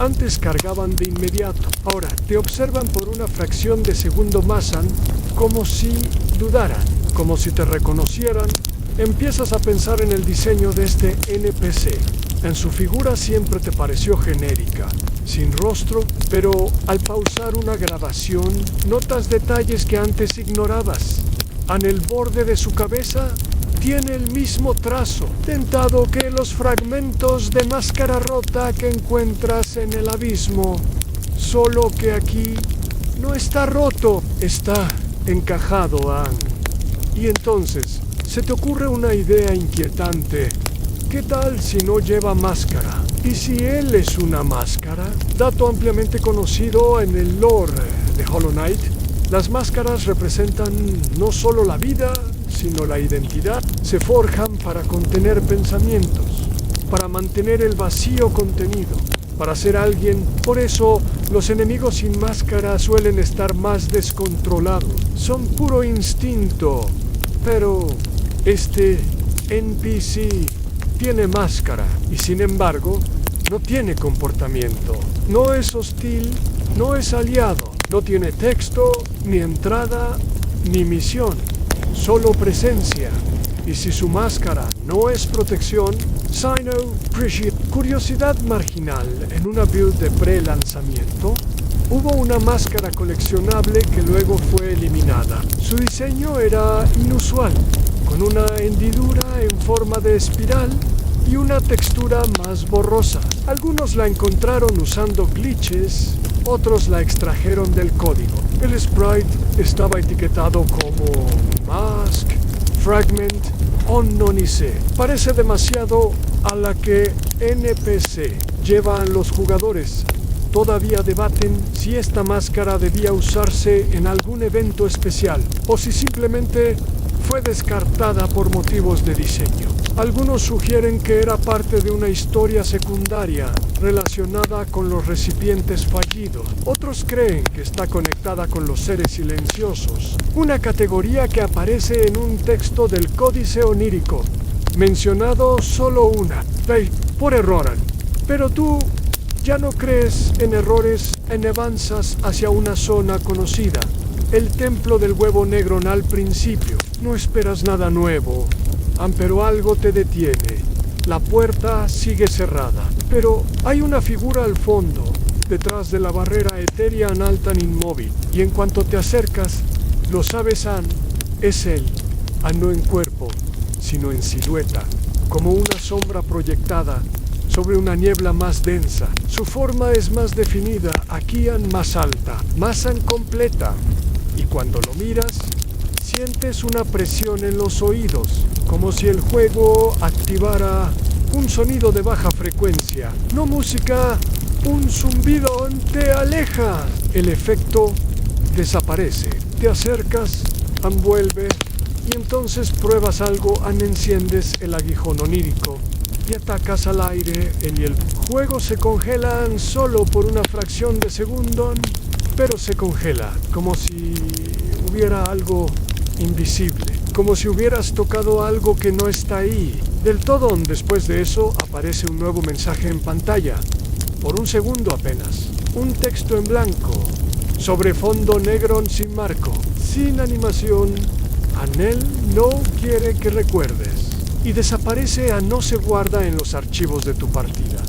Antes cargaban de inmediato. Ahora te observan por una fracción de segundo pasan como si dudaran, como si te reconocieran. Empiezas a pensar en el diseño de este NPC. En su figura siempre te pareció genérica, sin rostro, pero al pausar una grabación notas detalles que antes ignorabas. En el borde de su cabeza tiene el mismo trazo, dentado que los fragmentos de máscara rota que encuentras en el abismo. Solo que aquí no está roto, está encajado, Ann. Y entonces se te ocurre una idea inquietante. ¿Qué tal si no lleva máscara? ¿Y si él es una máscara? Dato ampliamente conocido en el lore de Hollow Knight. Las máscaras representan no solo la vida, sino la identidad. Se forjan para contener pensamientos, para mantener el vacío contenido, para ser alguien. Por eso, los enemigos sin máscara suelen estar más descontrolados. Son puro instinto. Pero este NPC tiene máscara y sin embargo no tiene comportamiento. No es hostil, no es aliado. No tiene texto, ni entrada, ni misión. Solo presencia. Y si su máscara no es protección, Sino Appreciate. Curiosidad marginal, en una build de pre-lanzamiento, hubo una máscara coleccionable que luego fue eliminada. Su diseño era inusual, con una hendidura en forma de espiral y una textura más borrosa. Algunos la encontraron usando glitches, otros la extrajeron del código. El sprite estaba etiquetado como Mask, Fragment, Unknown-IC. Parece demasiado a la que NPC llevan los jugadores. Todavía debaten si esta máscara debía usarse en algún evento especial o si simplemente fue descartada por motivos de diseño. Algunos sugieren que era parte de una historia secundaria relacionada con los recipientes fallidos. Otros creen que está conectada con los seres silenciosos, una categoría que aparece en un texto del Códice Onírico, mencionado solo una vez por error. Pero tú ya no crees en errores, en avanzas hacia una zona conocida. El templo del huevo negro al principio. No esperas nada nuevo, pero algo te detiene. La puerta sigue cerrada, pero hay una figura al fondo, detrás de la barrera etérea tan inmóvil. Y en cuanto te acercas, lo sabes, Ann, es él. No en cuerpo, sino en silueta, como una sombra proyectada sobre una niebla más densa. Su forma es más definida, aquí más alta, más completa. Y cuando lo miras, sientes una presión en los oídos, como si el juego activara un sonido de baja frecuencia. No música, un zumbido te aleja. El efecto desaparece. Te acercas, envuelve, y entonces pruebas algo, enciendes el aguijón onírico y atacas al aire. Y el juego se congela solo por una fracción de segundo, pero se congela, como si hubiera algo invisible, como si hubieras tocado algo que no está ahí del todo. Después de eso aparece un nuevo mensaje en pantalla, por un segundo apenas, un texto en blanco, sobre fondo negro sin marco, sin animación. Anel no quiere que recuerdes. Y desaparece, no se guarda en los archivos de tu partida.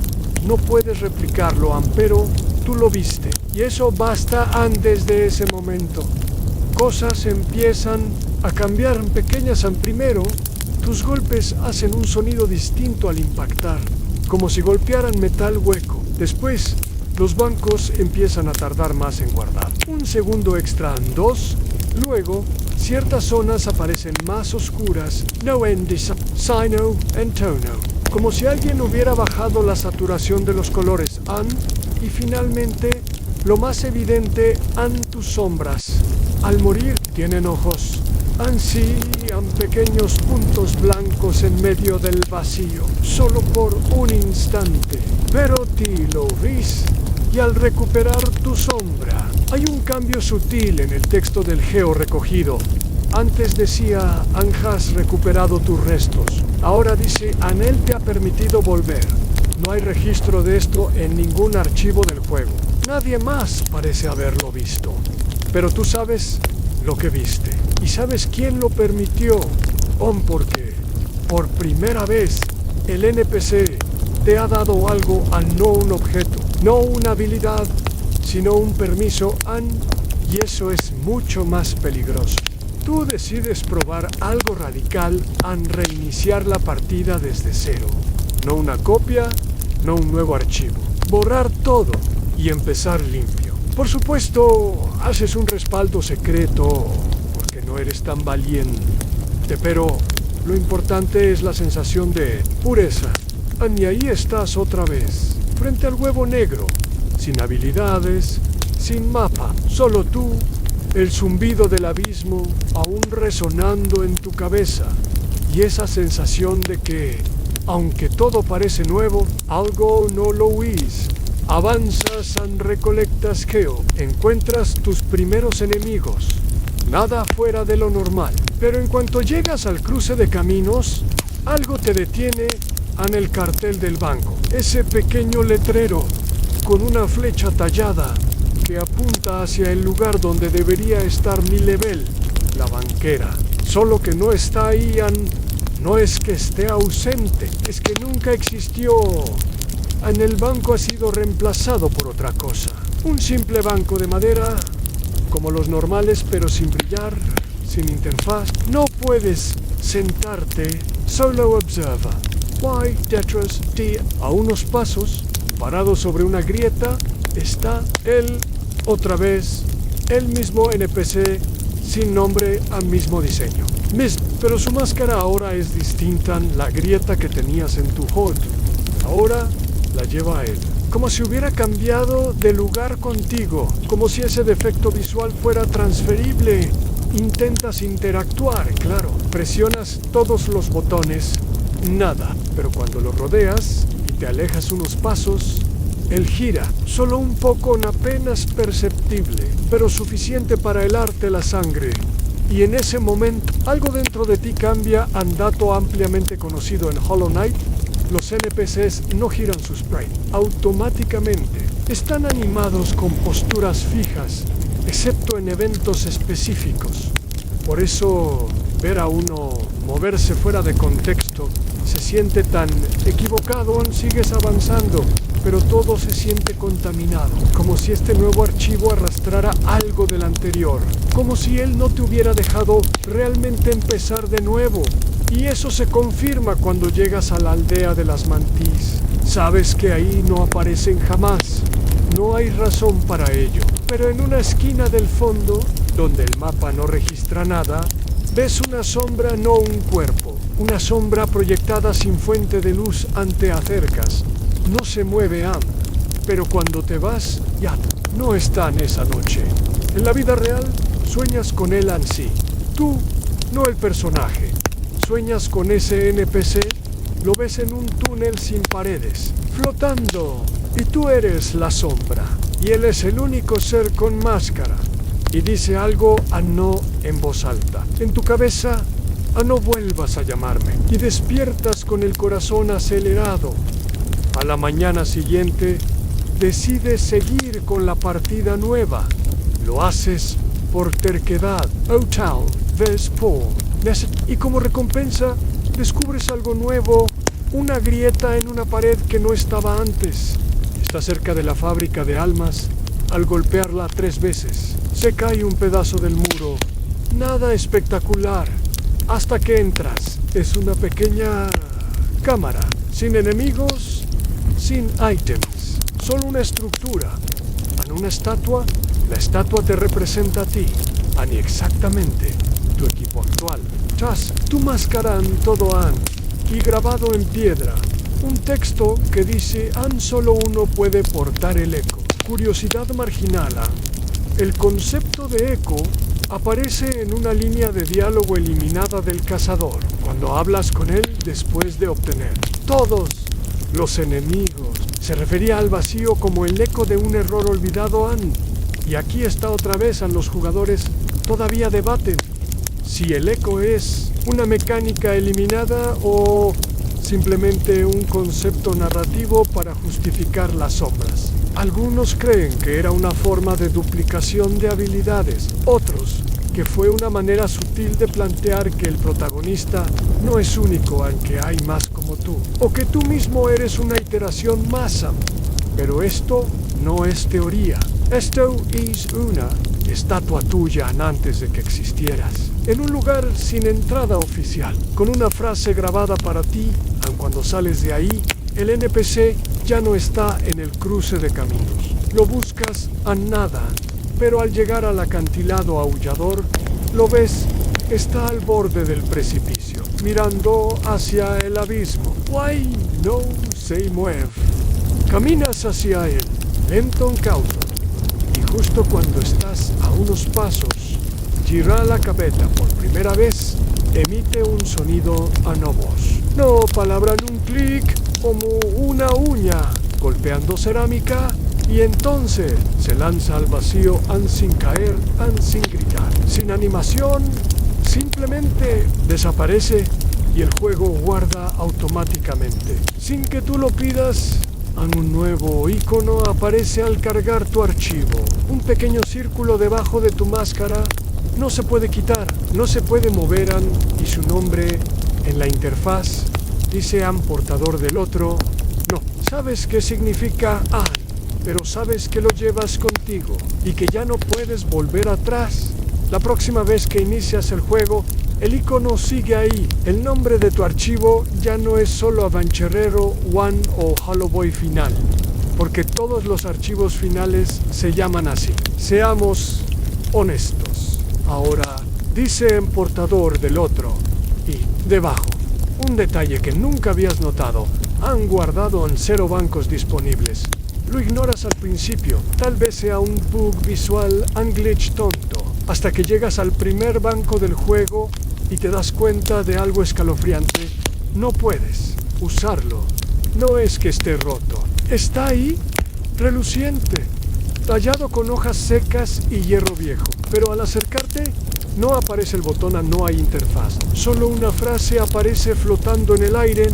No puedes replicarlo, pero tú lo viste. Y eso basta. Desde ese momento, cosas empiezan a cambiar pequeñas. Primero, tus golpes hacen un sonido distinto al impactar, como si golpearan metal hueco. Después, los bancos empiezan a tardar más en guardar. Un segundo extra. Dos. Luego, ciertas zonas aparecen más oscuras, no en Sino and Tono, como si alguien hubiera bajado la saturación de los colores. Y finalmente, lo más evidente, tus sombras. Al morir, tienen ojos. Sí, pequeños puntos blancos en medio del vacío, solo por un instante. Pero ti lo ves, y al recuperar tu sombra, hay un cambio sutil en el texto del geo recogido. Antes decía, has recuperado tus restos. Ahora dice, Anel te ha permitido volver. No hay registro de esto en ningún archivo del juego. Nadie más parece haberlo visto. Pero tú sabes lo que viste. Y sabes quién lo permitió. Porque por primera vez el NPC te ha dado algo a no un objeto. No una habilidad, sino un permiso y eso es mucho más peligroso. Tú decides probar algo radical al reiniciar la partida desde cero. No una copia, no un nuevo archivo. Borrar todo y empezar limpio. Por supuesto, haces un respaldo secreto porque no eres tan valiente, pero lo importante es la sensación de pureza. Y ahí estás otra vez, frente al huevo negro, sin habilidades, sin mapa, solo tú, el zumbido del abismo aún resonando en tu cabeza, y esa sensación de que, aunque todo parece nuevo, algo no lo huís. Avanzas and recolectas geo, encuentras tus primeros enemigos. Nada fuera de lo normal, pero en cuanto llegas al cruce de caminos, algo te detiene en el cartel del banco. Ese pequeño letrero con una flecha tallada que apunta hacia el lugar donde debería estar mi level, la banquera. Solo que no está ahí, no es que esté ausente, es que nunca existió. En el banco ha sido reemplazado por otra cosa. Un simple banco de madera, como los normales, pero sin brillar, sin interfaz. No puedes sentarte, solo observa. Y detrás de a unos pasos, parado sobre una grieta, está él, otra vez, el mismo NPC, sin nombre, al mismo diseño. Pero su máscara ahora es distinta a la grieta que tenías en tu HUD. Ahora la lleva él. Como si hubiera cambiado de lugar contigo, como si ese defecto visual fuera transferible. Intentas interactuar, claro. Presionas todos los botones, nada. Pero cuando lo rodeas y te alejas unos pasos, él gira, solo un poco, apenas perceptible, pero suficiente para helarte la sangre. Y en ese momento, algo dentro de ti cambia. Dato ampliamente conocido en Hollow Knight, los NPCs no giran su sprite automáticamente. Están animados con posturas fijas, excepto en eventos específicos. Por eso, ver a uno moverse fuera de contexto se siente tan equivocado. Sigues avanzando, pero todo se siente contaminado, como si este nuevo archivo arrastrara algo del anterior, como si él no te hubiera dejado realmente empezar de nuevo. Y eso se confirma cuando llegas a la aldea de las Mantis. Sabes que ahí no aparecen jamás, no hay razón para ello, pero en una esquina del fondo, donde el mapa no registra nada, ves una sombra, no un cuerpo, una sombra proyectada sin fuente de luz ante acercas. No se mueve pero cuando te vas, ya no está en esa noche. En la vida real, sueñas con él en sí. Tú, no el personaje. Sueñas con ese NPC, lo ves en un túnel sin paredes, flotando, y tú eres la sombra. Y él es el único ser con máscara. Y dice algo a no en voz alta. En tu cabeza, a no vuelvas a llamarme. Y despiertas con el corazón acelerado. A la mañana siguiente, decides seguir con la partida nueva. Lo haces por terquedad. Hotel, ves Paul. Y como recompensa, descubres algo nuevo, una grieta en una pared que no estaba antes. Está cerca de la fábrica de almas. Al golpearla 3 veces, se cae un pedazo del muro. Nada espectacular. Hasta que entras. Es una pequeña cámara, sin enemigos, sin ítems, solo una estructura. En una estatua, la estatua te representa a ti, ni exactamente tu equipo actual. Tras tu máscara en todo y grabado en piedra, un texto que dice solo uno puede portar el eco. Curiosidad marginal. El concepto de eco aparece en una línea de diálogo eliminada del cazador, cuando hablas con él después de obtener todos los enemigos. Se refería al vacío como el eco de un error olvidado y aquí está otra vez. Los jugadores todavía debaten si el eco es una mecánica eliminada o simplemente un concepto narrativo para justificar las sombras. Algunos creen que era una forma de duplicación de habilidades, otros que fue una manera sutil de plantear que el protagonista no es único, aunque hay más como tú, o que tú mismo eres una iteración más. Pero esto no es teoría. Esto es una estatua tuya antes de que existieras, en un lugar sin entrada oficial, con una frase grabada para ti, aun cuando sales de ahí, el NPC ya no está en el cruce de caminos. Lo buscas a nada, pero al llegar al acantilado aullador, lo ves, está al borde del precipicio, mirando hacia el abismo. Why no se mueve. Caminas hacia él, lento en cauto, y justo cuando estás a unos pasos, gira la cabeza por primera vez, emite un sonido a no voz. No palabra en un clic, como una uña, golpeando cerámica, y entonces se lanza al vacío sin caer, sin gritar, sin animación, simplemente desaparece y el juego guarda automáticamente, sin que tú lo pidas. Un nuevo icono aparece al cargar tu archivo. Un pequeño círculo debajo de tu máscara no se puede quitar, no se puede mover y su nombre en la interfaz dice portador del otro. No, sabes qué significa pero sabes que lo llevas contigo y que ya no puedes volver atrás. La próxima vez que inicias el juego, el icono sigue ahí. El nombre de tu archivo ya no es solo Avancherrero One o Hollowboy Final, porque todos los archivos finales se llaman así. Seamos honestos. Ahora, dice en portador del otro y debajo, un detalle que nunca habías notado, han guardado en 0 bancos disponibles. Lo ignoras al principio, tal vez sea un bug visual, un glitch tonto, hasta que llegas al primer banco del juego y te das cuenta de algo escalofriante. No puedes usarlo. No es que esté roto. Está ahí, reluciente, tallado con hojas secas y hierro viejo. Pero al acercarte, no aparece el botón No hay interfaz. Solo una frase aparece flotando en el aire.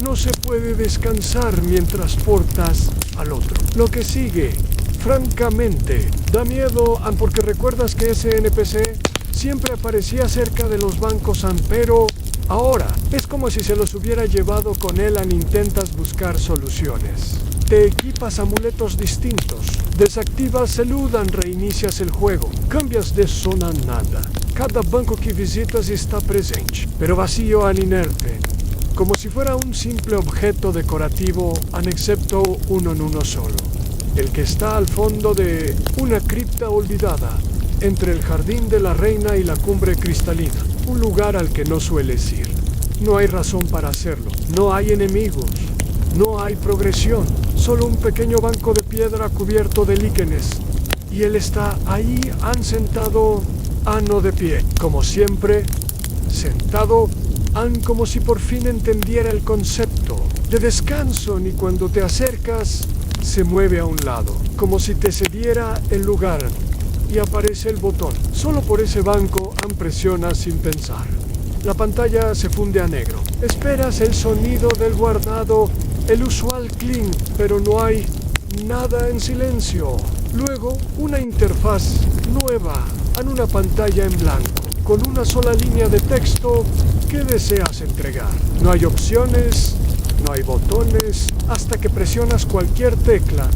No se puede descansar mientras portas al otro. Lo que sigue, francamente, da miedo, porque recuerdas que ese NPC siempre aparecía cerca de los bancos, pero ahora es como si se los hubiera llevado con él. Intentas buscar soluciones. Te equipas amuletos distintos, desactivas salud, reinicias el juego, cambias de zona, nada. Cada banco que visitas está presente, pero vacío, inerte, como si fuera un simple objeto decorativo, excepto uno en uno solo, el que está al fondo de una cripta olvidada, entre el jardín de la reina y la cumbre cristalina, un lugar al que no sueles ir. No hay razón para hacerlo, no hay enemigos, no hay progresión, solo un pequeño banco de piedra cubierto de líquenes, y él está ahí, sentado, no de pie, como siempre, sentado, como si por fin entendiera el concepto de descanso, ni cuando te acercas se mueve a un lado, como si te cediera el lugar, y aparece el botón. Solo por ese banco presionas sin pensar. La pantalla se funde a negro. Esperas el sonido del guardado, el usual clink, pero no hay nada en silencio. Luego, una interfaz nueva, una pantalla en blanco, con una sola línea de texto. ¿Qué deseas entregar? No hay opciones, no hay botones, hasta que presionas cualquier tecla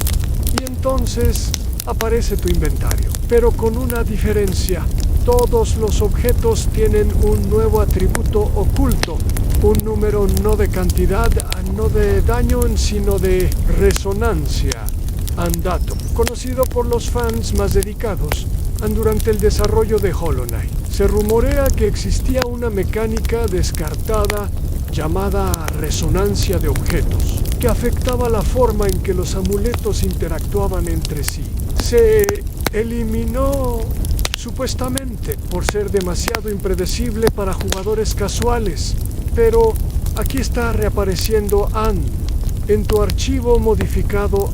y entonces aparece tu inventario. Pero con una diferencia, todos los objetos tienen un nuevo atributo oculto, un número no de cantidad, no de daño, sino de resonancia, dato, conocido por los fans más dedicados. Durante el desarrollo de Hollow Knight, se rumorea que existía una mecánica descartada llamada resonancia de objetos, que afectaba la forma en que los amuletos interactuaban entre sí. Se eliminó supuestamente por ser demasiado impredecible para jugadores casuales, pero aquí está reapareciendo en tu archivo modificado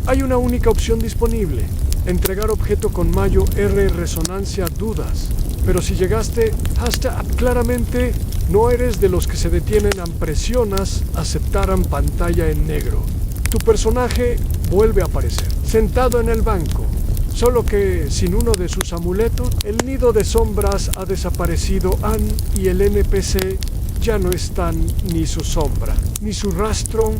hay una única opción disponible: entregar objeto con mayo R resonancia dudas. Pero si llegaste hasta claramente No eres de los que se detienen a presionas aceptaran pantalla en negro. Tu personaje vuelve a aparecer, sentado en el banco, solo que sin uno de sus amuletos. El nido de sombras ha desaparecido y el NPC ya no están ni su sombra, ni su rastro,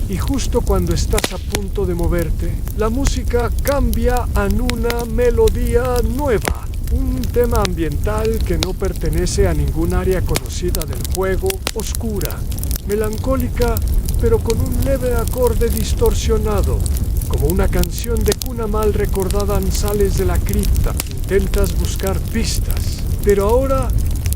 y justo cuando estás a punto de moverte, la música cambia a una melodía nueva. Un tema ambiental que no pertenece a ningún área conocida del juego, oscura, melancólica, pero con un leve acorde distorsionado, como una canción de cuna mal recordada. Sales de la cripta, intentas buscar pistas, pero ahora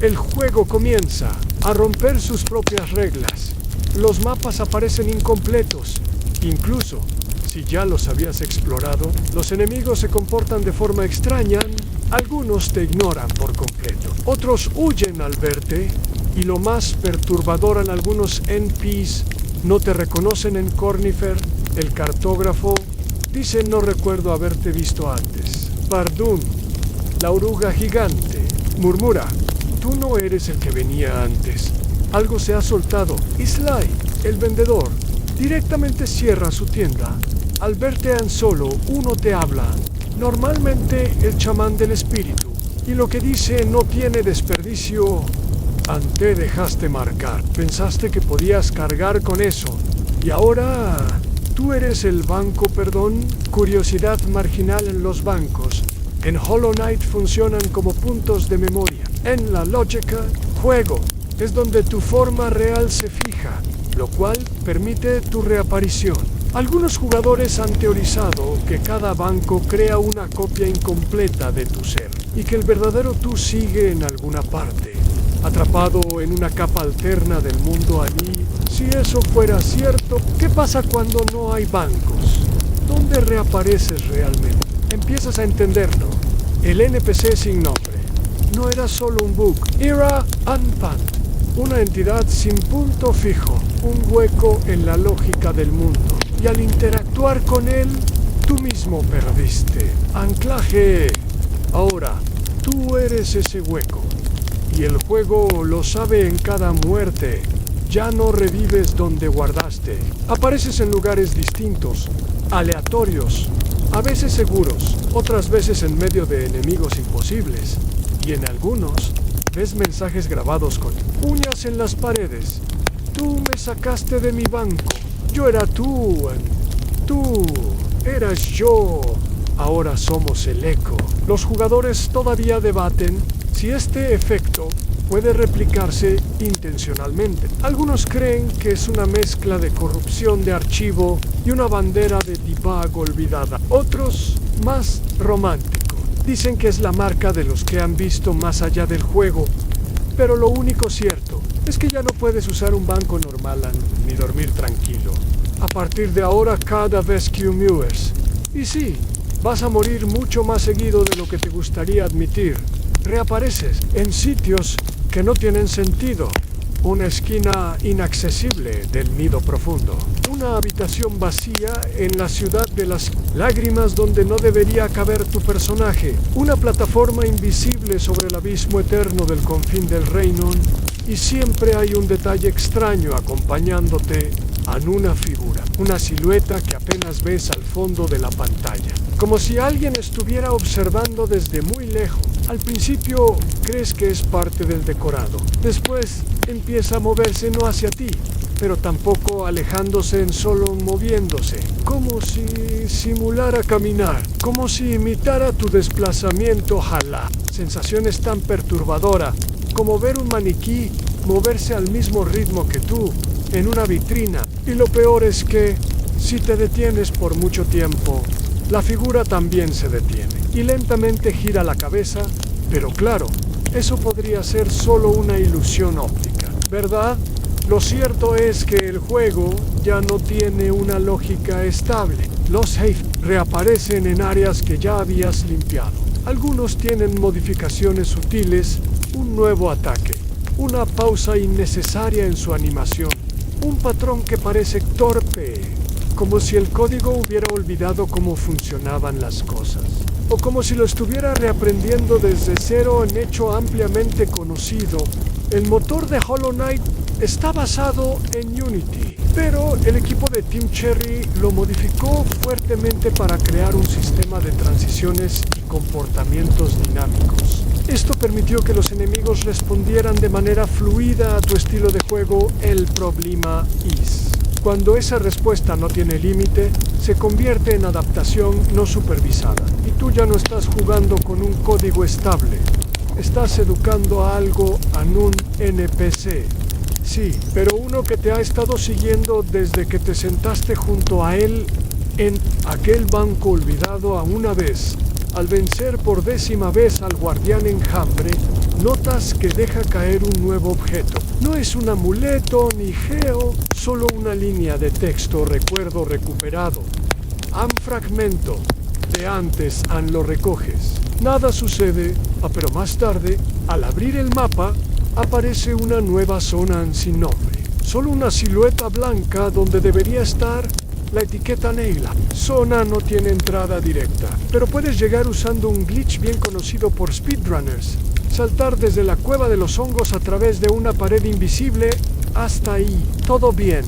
el juego comienza a romper sus propias reglas. Los mapas aparecen incompletos, incluso si ya los habías explorado, los enemigos se comportan de forma extraña. Algunos te ignoran por completo, otros huyen al verte, y lo más perturbador, en algunos NPCs no te reconocen. En Cornifer, el cartógrafo, dice: no recuerdo haberte visto antes. Bardun, la oruga gigante, murmura: tú no eres el que venía antes. Algo se ha soltado. Sly, el vendedor, directamente cierra su tienda. Al verte en solo, uno te habla, normalmente el chamán del espíritu, y lo que dice no tiene desperdicio. Antes dejaste marcar, pensaste que podías cargar con eso, y ahora tú eres el banco. Perdón, curiosidad marginal. En los bancos en Hollow Knight funcionan como puntos de memoria. En la lógica juego es donde tu forma real se fija, lo cual permite tu reaparición. Algunos jugadores han teorizado que cada banco crea una copia incompleta de tu ser, y que el verdadero tú sigue en alguna parte, atrapado en una capa alterna del mundo allí. Si eso fuera cierto, ¿qué pasa cuando no hay bancos? ¿Dónde reapareces realmente? Empiezas a entenderlo. El NPC sin nombre no era solo un bug, era Unpant, una entidad sin punto fijo, un hueco en la lógica del mundo. Y al interactuar con él, tú mismo perdiste anclaje. Ahora, tú eres ese hueco, y el juego lo sabe. En cada muerte, ya no revives donde guardaste. Apareces en lugares distintos, aleatorios, a veces seguros, otras veces en medio de enemigos imposibles, y en algunos ves mensajes grabados con uñas en las paredes. Tú me sacaste de mi banco. Yo era tú eras yo. Ahora somos el eco. Los jugadores todavía debaten si este efecto puede replicarse intencionalmente. Algunos creen que es una mezcla de corrupción de archivo y una bandera de debug olvidada. Otros, más romántico, dicen que es la marca de los que han visto más allá del juego. Pero lo único cierto es que ya no puedes usar un banco normal ni dormir tranquilo. A partir de ahora, cada vez que mueres, y sí, vas a morir mucho más seguido de lo que te gustaría admitir, reapareces en sitios que no tienen sentido. Una esquina inaccesible del nido profundo. Una habitación vacía en la ciudad de las lágrimas donde no debería caber tu personaje. Una plataforma invisible sobre el abismo eterno del confín del reino. Y siempre hay un detalle extraño acompañándote en una figura. Una silueta que apenas ves al fondo de la pantalla. Como si alguien estuviera observando desde muy lejos. Al principio crees que es parte del decorado. Después empieza a moverse no hacia ti, pero tampoco alejándose, en solo moviéndose. Como si simulara caminar. Como si imitara tu desplazamiento. Ojalá. Sensaciones tan perturbadoras como ver un maniquí moverse al mismo ritmo que tú en una vitrina. Y lo peor es que, si te detienes por mucho tiempo, la figura también se detiene y lentamente gira la cabeza, pero claro, eso podría ser solo una ilusión óptica, ¿verdad? Lo cierto es que el juego ya no tiene una lógica estable. Los safe reaparecen en áreas que ya habías limpiado. Algunos tienen modificaciones sutiles, un nuevo ataque, una pausa innecesaria en su animación, un patrón que parece torpe, como si el código hubiera olvidado cómo funcionaban las cosas, o como si lo estuviera reaprendiendo desde cero en hecho ampliamente conocido. El motor de Hollow Knight está basado en Unity, pero el equipo de Team Cherry lo modificó fuertemente para crear un sistema de transiciones y comportamientos dinámicos. Esto permitió que los enemigos respondieran de manera fluida a tu estilo de juego. El problema es: cuando esa respuesta no tiene límite, se convierte en adaptación no supervisada. Y tú ya no estás jugando con un código estable. Estás educando a algo en un NPC. Sí, pero uno que te ha estado siguiendo desde que te sentaste junto a él en aquel banco olvidado a una vez. Al vencer por 10ª vez al guardián enjambre, notas que deja caer un nuevo objeto. No es un amuleto ni geo, solo una línea de texto: recuerdo recuperado. Un fragmento de antes lo recoges. Nada sucede, pero más tarde, al abrir el mapa, aparece una nueva zona sin nombre. Solo una silueta blanca donde debería estar la etiqueta Neila. Zona no tiene entrada directa, pero puedes llegar usando un glitch bien conocido por speedrunners. Saltar desde la cueva de los hongos a través de una pared invisible. Hasta ahí, todo bien.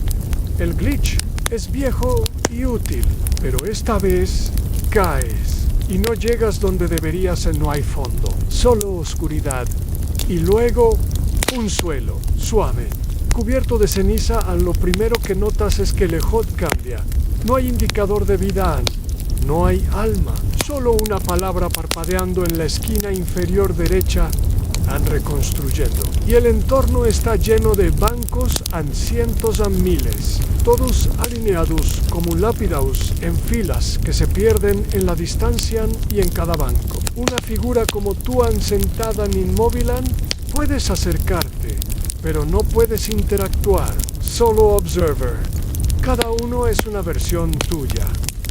El glitch es viejo y útil, pero esta vez caes y no llegas donde deberías. No hay fondo, solo oscuridad. Y luego un suelo suave, cubierto de ceniza. Lo primero que notas es que el HUD cambia. No hay indicador de vida, no hay alma, solo una palabra parpadeando en la esquina inferior derecha. Reconstruyendo. Y el entorno está lleno de bancos cientos a miles, todos alineados como lápidas en filas que se pierden en la distancia. Y en cada banco una figura como tú sentada inmóvil. Puedes acercarte, pero no puedes interactuar, solo observer. Cada uno es una versión tuya,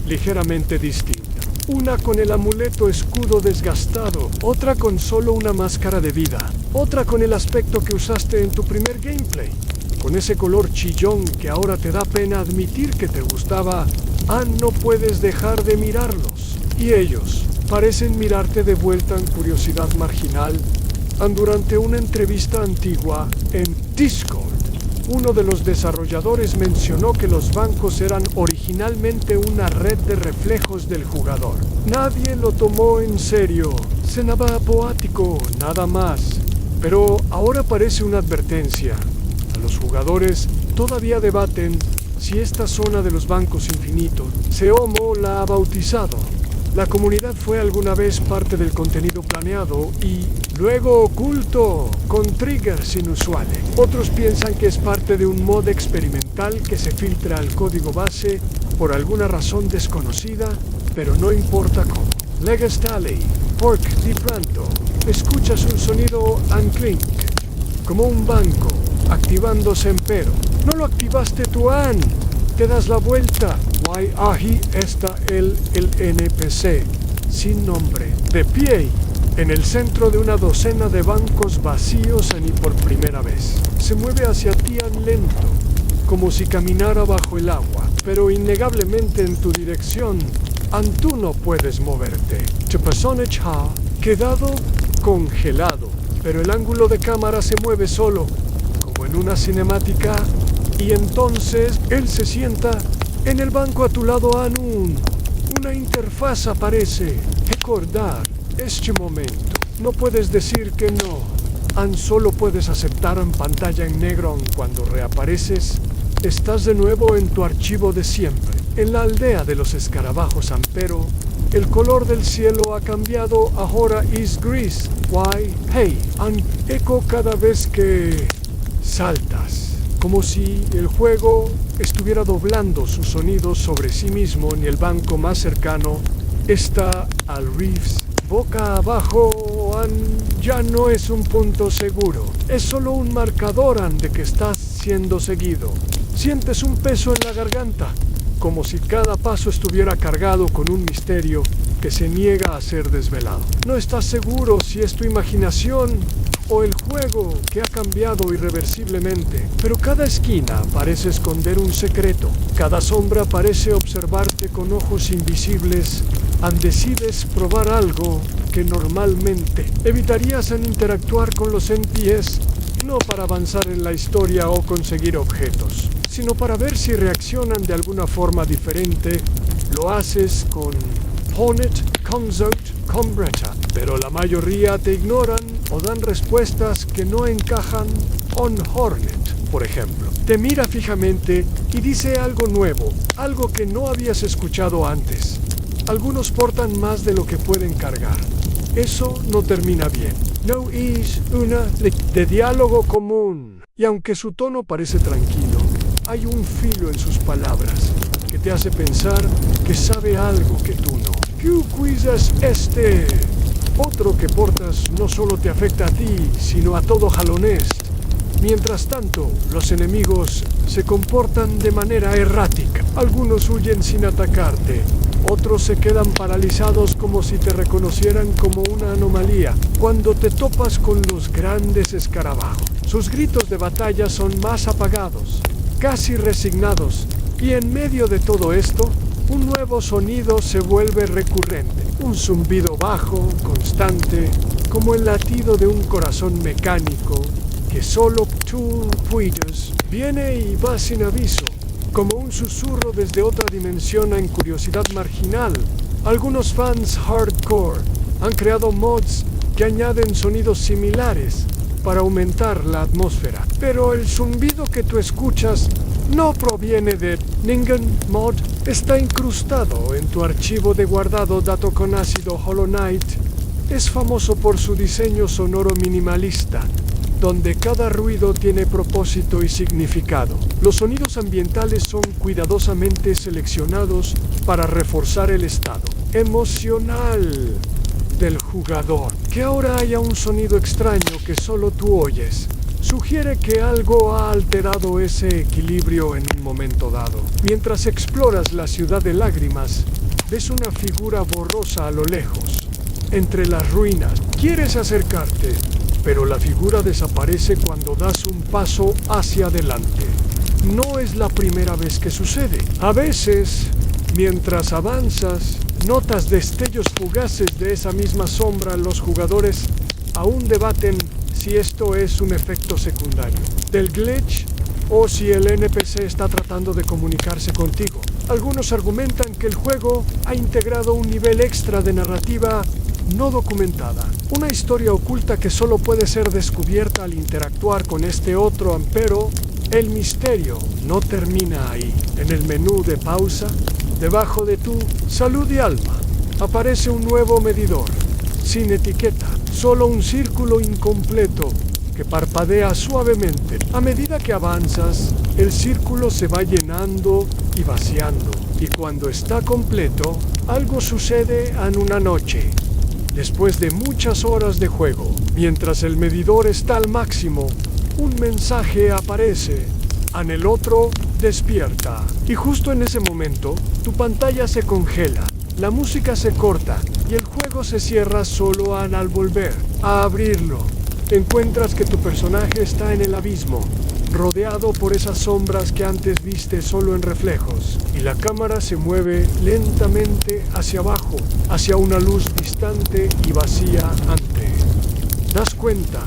ligeramente distinta. Una con el amuleto escudo desgastado, otra con solo una máscara de vida, otra con el aspecto que usaste en tu primer gameplay, con ese color chillón que ahora te da pena admitir que te gustaba. No puedes dejar de mirarlos. Y ellos parecen mirarte de vuelta en curiosidad marginal. Durante una entrevista antigua en Discord, uno de los desarrolladores mencionó que los bancos eran originalmente una red de reflejos del jugador. Nadie lo tomó en serio. Sonaba poético, nada más. Pero ahora parece una advertencia. A los jugadores todavía debaten si esta zona de los bancos infinitos Seomo la ha bautizado. La comunidad fue alguna vez parte del contenido planeado y luego oculto, con triggers inusuales. Otros piensan que es parte de un mod experimental que se filtra al código base por alguna razón desconocida, pero no importa cómo. Legastale, Pork di pronto, escuchas un sonido clink, como un banco, activándose empero. No lo activaste tú, Te das la vuelta. Ahí está el NPC, sin nombre, de pie, en el centro de una docena de bancos vacíos y por primera vez. Se mueve hacia ti lento, como si caminara bajo el agua, pero innegablemente en tu dirección. Tú no puedes moverte. Tu personaje ha quedado congelado, pero el ángulo de cámara se mueve solo, como en una cinemática, y entonces él se sienta en el banco a tu lado. Una interfaz aparece. Recordar este momento. No puedes decir que no. Solo puedes aceptar en pantalla en negro. Cuando reapareces, estás de nuevo en tu archivo de siempre, en la aldea de los escarabajos. Pero el color del cielo ha cambiado. Ahora es gris. Hey, eco cada vez que saltas, como si el juego estuviera doblando sus sonidos sobre sí mismo. En el banco más cercano está al Reeves. Boca abajo, ya no es un punto seguro. Es solo un marcador de que estás siendo seguido. Sientes un peso en la garganta, como si cada paso estuviera cargado con un misterio que se niega a ser desvelado. No estás seguro si es tu imaginación o el juego que ha cambiado irreversiblemente, pero cada esquina parece esconder un secreto. Cada sombra parece observarte con ojos invisibles. Decides probar algo que normalmente evitarías interactuar con los NPCs. no para avanzar en la historia o conseguir objetos, sino para ver si reaccionan de alguna forma diferente. Lo haces con Hornet, Consort, Combretta, pero la mayoría te ignoran o dan respuestas que no encajan. On Hornet, por ejemplo, te mira fijamente y dice algo nuevo, algo que no habías escuchado antes. Algunos portan más de lo que pueden cargar. Eso no termina bien. No es una de diálogo común. Y aunque su tono parece tranquilo, hay un filo en sus palabras que te hace pensar que sabe algo que tú no. ¿Qué quiz es este? Otro que portas no solo te afecta a ti, sino a todo Halonest. Mientras tanto, los enemigos se comportan de manera errática. Algunos huyen sin atacarte. Otros se quedan paralizados como si te reconocieran como una anomalía cuando te topas con los grandes escarabajos. Sus gritos de batalla son más apagados, casi resignados, y en medio de todo esto, un nuevo sonido se vuelve recurrente. Un zumbido bajo, constante, como el latido de un corazón mecánico que solo tú puedes. Viene y va sin aviso, como un susurro desde otra dimensión en curiosidad marginal. Algunos fans hardcore han creado mods que añaden sonidos similares para aumentar la atmósfera. Pero el zumbido que tú escuchas no proviene de ningún mod. Está incrustado en tu archivo de guardado dato con ácido Hollow Knight. Es famoso por su diseño sonoro minimalista, donde cada ruido tiene propósito y significado. Los sonidos ambientales son cuidadosamente seleccionados para reforzar el estado emocional del jugador. Que ahora haya un sonido extraño que solo tú oyes sugiere que algo ha alterado ese equilibrio en un momento dado. Mientras exploras la ciudad de lágrimas, ves una figura borrosa a lo lejos, entre las ruinas. Quieres acercarte, pero la figura desaparece cuando das un paso hacia adelante. No es la primera vez que sucede. A veces, mientras avanzas, notas destellos fugaces de esa misma sombra. Los jugadores aún debaten si esto es un efecto secundario del glitch o si el NPC está tratando de comunicarse contigo. Algunos argumentan que el juego ha integrado un nivel extra de narrativa no documentada, una historia oculta que solo puede ser descubierta al interactuar con este otro, pero el misterio no termina ahí. En el menú de pausa, debajo de tu salud y alma, aparece un nuevo medidor, sin etiqueta, solo un círculo incompleto que parpadea suavemente. A medida que avanzas, el círculo se va llenando y vaciando, y cuando está completo, algo sucede en una noche. Después de muchas horas de juego, mientras el medidor está al máximo, un mensaje aparece. Anelotro despierta. Y justo en ese momento, tu pantalla se congela, la música se corta y el juego se cierra solo al volver a abrirlo. Encuentras que tu personaje está en el abismo, rodeado por esas sombras que antes viste solo en reflejos, y la cámara se mueve lentamente hacia abajo, hacia una luz distante y vacía ante. Das cuenta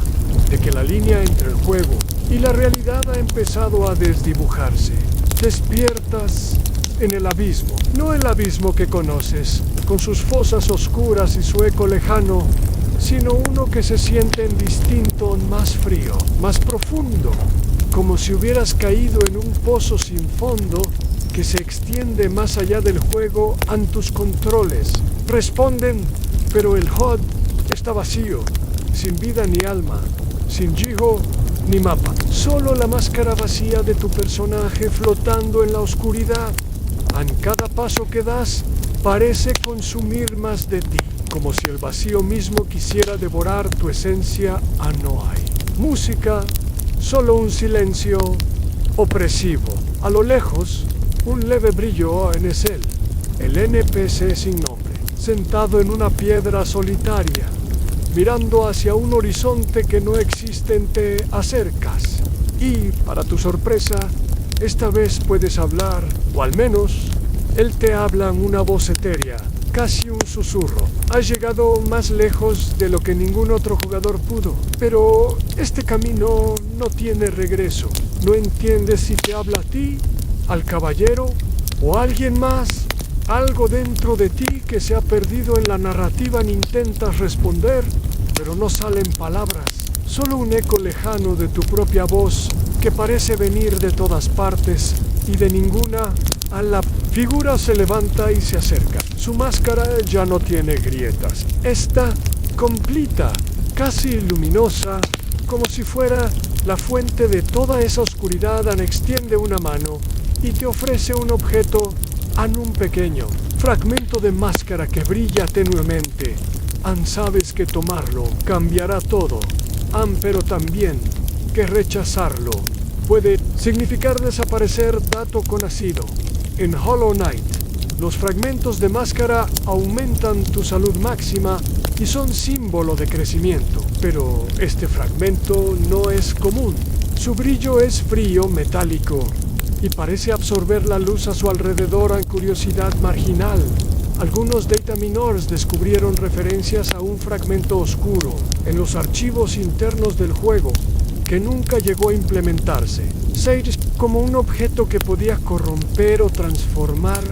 de que la línea entre el juego y la realidad ha empezado a desdibujarse. Despiertas en el abismo, no el abismo que conoces, con sus fosas oscuras y su eco lejano, sino uno que se siente distinto, más frío, más profundo, como si hubieras caído en un pozo sin fondo que se extiende más allá del juego. En tus controles responden, pero el HUD está vacío, sin vida ni alma, sin Jiho ni mapa, solo la máscara vacía de tu personaje flotando en la oscuridad. En cada paso que das, parece consumir más de ti, como si el vacío mismo quisiera devorar tu esencia. No hay música, solo un silencio opresivo. A lo lejos, un leve brillo en el NPC sin nombre, sentado en una piedra solitaria, mirando hacia un horizonte que no existe. Te acercas y, para tu sorpresa, esta vez puedes hablar, o al menos, él te habla en una voz etérea, casi un susurro. Has llegado más lejos de lo que ningún otro jugador pudo, pero este camino no tiene regreso. ¿No entiendes si te habla a ti, al caballero o a alguien más? Algo dentro de ti que se ha perdido en la narrativa ni intentas responder, pero no salen palabras. Solo un eco lejano de tu propia voz que parece venir de todas partes y de ninguna. A la figura se levanta y se acerca. Su máscara ya no tiene grietas. Está completa, casi luminosa, como si fuera la fuente de toda esa oscuridad. Extiende una mano y te ofrece un objeto, un pequeño fragmento de máscara que brilla tenuemente. Sabes que tomarlo cambiará todo, pero también que rechazarlo puede significar desaparecer. Dato conocido. En Hollow Knight, los fragmentos de máscara aumentan tu salud máxima y son símbolo de crecimiento. Pero este fragmento no es común. Su brillo es frío, metálico, y parece absorber la luz a su alrededor. En curiosidad marginal, algunos data miners descubrieron referencias a un fragmento oscuro en los archivos internos del juego que nunca llegó a implementarse. Sage como un objeto que podía corromper o transformar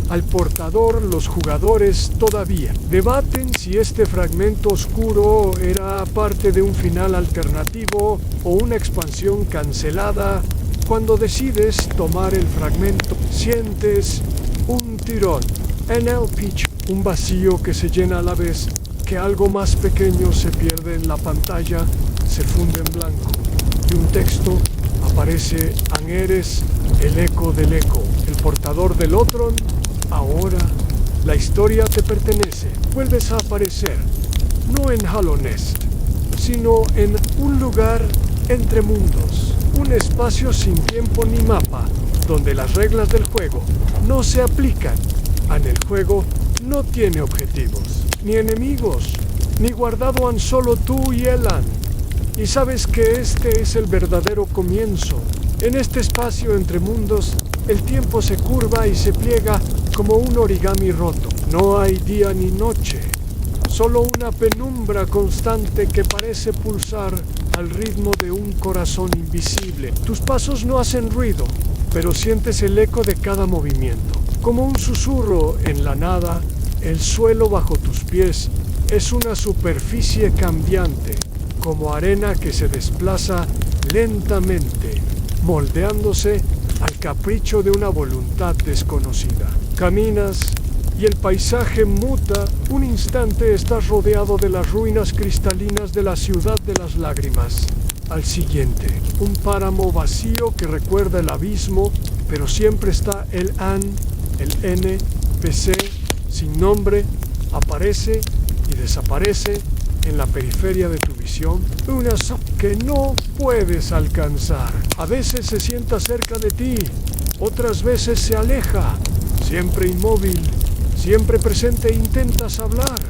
al portador. Los jugadores todavía debaten si este fragmento oscuro era parte de un final alternativo o una expansión cancelada. Cuando decides tomar el fragmento, sientes un tirón en el pecho, un vacío que se llena a la vez que algo más pequeño se pierde en la pantalla, se funde en blanco y un texto aparece. Eres el eco del eco, el portador del Otron. Ahora la historia te pertenece. Vuelves a aparecer, no en Hallownest, sino en un lugar entre mundos, un espacio sin tiempo ni mapa, donde las reglas del juego no se aplican. El juego no tiene objetivos, ni enemigos, ni guardado han solo tú y Elan. Y sabes que este es el verdadero comienzo. En este espacio entre mundos, el tiempo se curva y se pliega como un origami roto. No hay día ni noche, solo una penumbra constante que parece pulsar al ritmo de un corazón invisible. Tus pasos no hacen ruido, pero sientes el eco de cada movimiento. Como un susurro en la nada, el suelo bajo tus pies es una superficie cambiante, como arena que se desplaza lentamente, moldeándose al capricho de una voluntad desconocida. Caminas y el paisaje muta. Un instante estás rodeado de las ruinas cristalinas de la ciudad de las lágrimas. Al siguiente, un páramo vacío que recuerda el abismo, pero siempre está el NPC sin nombre, aparece y desaparece en la periferia de tu visión, una zona que no puedes alcanzar. A veces se sienta cerca de ti, otras veces se aleja, siempre inmóvil, siempre presente. Intentas hablar,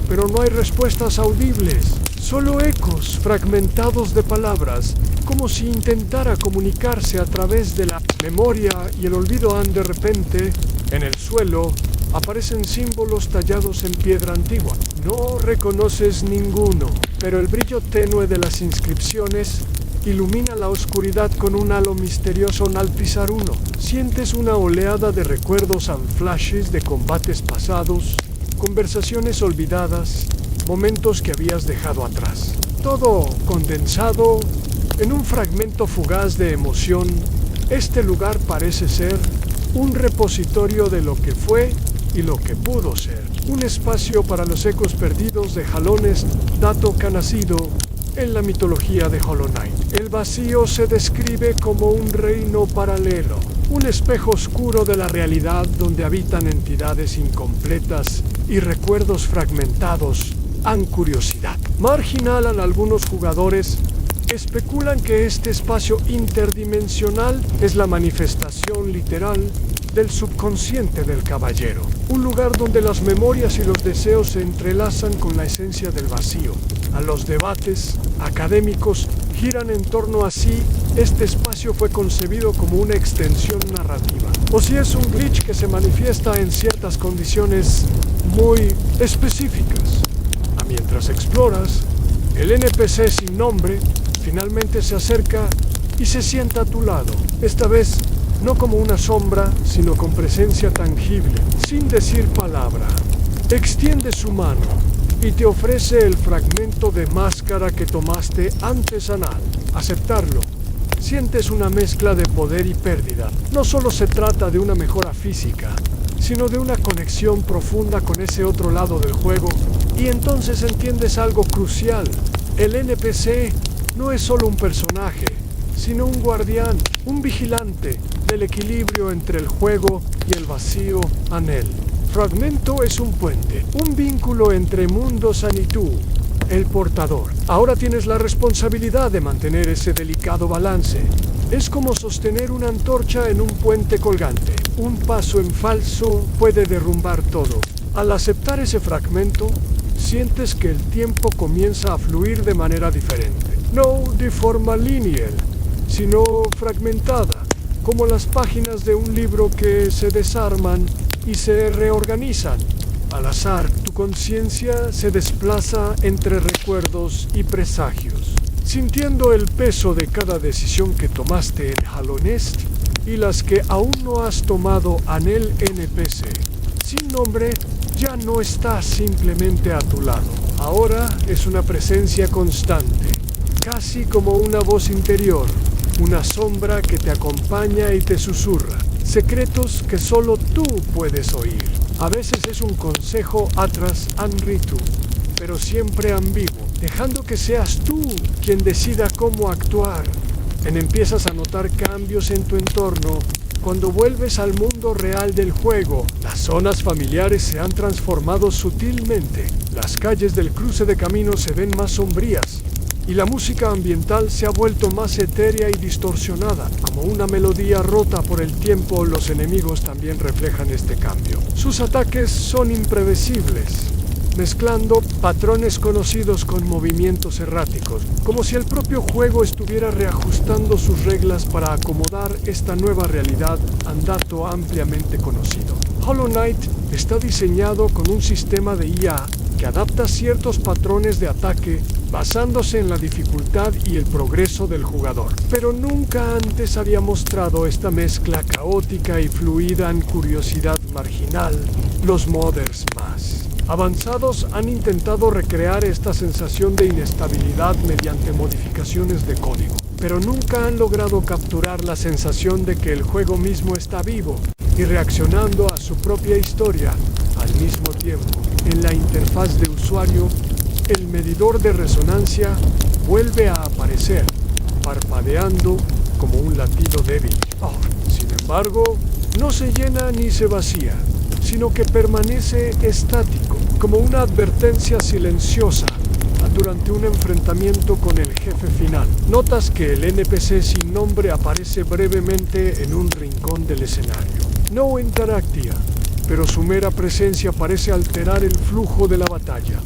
pero no hay respuestas audibles, solo ecos fragmentados de palabras, como si intentara comunicarse a través de la memoria y el olvido. De repente, en el suelo, aparecen símbolos tallados en piedra antigua. No reconoces ninguno, pero el brillo tenue de las inscripciones ilumina la oscuridad con un halo misterioso. Al pisar uno, sientes una oleada de recuerdos and flashes de combates pasados, conversaciones olvidadas, momentos que habías dejado atrás. Todo condensado en un fragmento fugaz de emoción. Este lugar parece ser un repositorio de lo que fue y lo que pudo ser. Un espacio para los ecos perdidos de Hallownest, dato conocido en la mitología de Hollow Knight. El vacío se describe como un reino paralelo, un espejo oscuro de la realidad donde habitan entidades incompletas y recuerdos fragmentados. Curiosidad marginal. Algunos jugadores especulan que este espacio interdimensional es la manifestación literal del subconsciente del caballero, un lugar donde las memorias y los deseos se entrelazan con la esencia del vacío. Los debates académicos giran en torno a si este espacio fue concebido como una extensión narrativa, o si es un glitch que se manifiesta en ciertas condiciones muy específicas. Mientras exploras, el NPC sin nombre finalmente se acerca y se sienta a tu lado. Esta vez no como una sombra, sino con presencia tangible, sin decir palabra. Extiende su mano y te ofrece el fragmento de máscara que tomaste antes. Al aceptarlo, sientes una mezcla de poder y pérdida. No solo se trata de una mejora física, sino de una conexión profunda con ese otro lado del juego. Y entonces entiendes algo crucial. El NPC no es solo un personaje, sino un guardián, un vigilante del equilibrio entre el juego y el vacío. Fragmento es un puente, un vínculo entre mundos y tú, el portador. Ahora tienes la responsabilidad de mantener ese delicado balance. Es como sostener una antorcha en un puente colgante. Un paso en falso puede derrumbar todo. Al aceptar ese fragmento, sientes que el tiempo comienza a fluir de manera diferente. No de forma lineal, sino fragmentada, como las páginas de un libro que se desarman y se reorganizan. Al azar, tu conciencia se desplaza entre recuerdos y presagios, sintiendo el peso de cada decisión que tomaste en Hollow Knight y las que aún no has tomado en el NPC. Sin nombre, ya no está simplemente a tu lado. Ahora es una presencia constante, casi como una voz interior, una sombra que te acompaña y te susurra, secretos que solo tú puedes oír. A veces es un consejo atrás ritu, pero siempre ambiguo, dejando que seas tú quien decida cómo actuar. Empiezas a notar cambios en tu entorno. Cuando vuelves al mundo real del juego, las zonas familiares se han transformado sutilmente. Las calles del cruce de caminos se ven más sombrías y la música ambiental se ha vuelto más etérea y distorsionada. Como una melodía rota por el tiempo, los enemigos también reflejan este cambio. Sus ataques son impredecibles, mezclando patrones conocidos con movimientos erráticos, como si el propio juego estuviera reajustando sus reglas para acomodar esta nueva realidad, dato ampliamente conocido. Hollow Knight está diseñado con un sistema de IA que adapta ciertos patrones de ataque basándose en la dificultad y el progreso del jugador. Pero nunca antes había mostrado esta mezcla caótica y fluida en Curiosidad Marginal. Los modders más avanzados han intentado recrear esta sensación de inestabilidad mediante modificaciones de código, pero nunca han logrado capturar la sensación de que el juego mismo está vivo y reaccionando a su propia historia al mismo tiempo. En la interfaz de usuario, el medidor de resonancia vuelve a aparecer, parpadeando como un latido débil. Sin embargo, no se llena ni se vacía, sino que permanece estático, como una advertencia silenciosa durante un enfrentamiento con el jefe final. Notas que el NPC sin nombre aparece brevemente en un rincón del escenario. No interactúa, pero su mera presencia parece alterar el flujo de la batalla,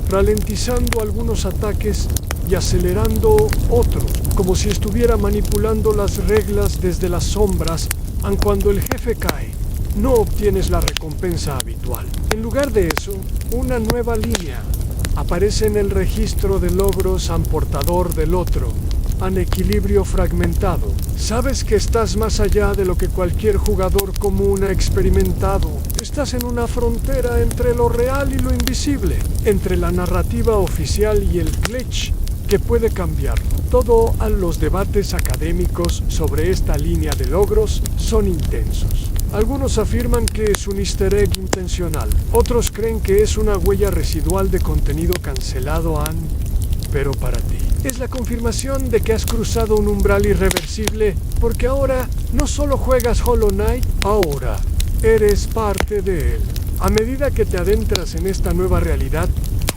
ralentizando algunos ataques y acelerando otros, como si estuviera manipulando las reglas desde las sombras. Aun cuando el jefe cae, no obtienes la recompensa habitual. En lugar de eso, una nueva línea aparece en el registro de logros al portador del otro, en equilibrio fragmentado. Sabes que estás más allá de lo que cualquier jugador común ha experimentado. Estás en una frontera entre lo real y lo invisible, entre la narrativa oficial y el glitch que puede cambiarlo. Los debates académicos sobre esta línea de logros son intensos. Algunos afirman que es un easter egg intencional, otros creen que es una huella residual de contenido cancelado pero para ti es la confirmación de que has cruzado un umbral irreversible, porque ahora no solo juegas Hollow Knight, ahora eres parte de él. A medida que te adentras en esta nueva realidad,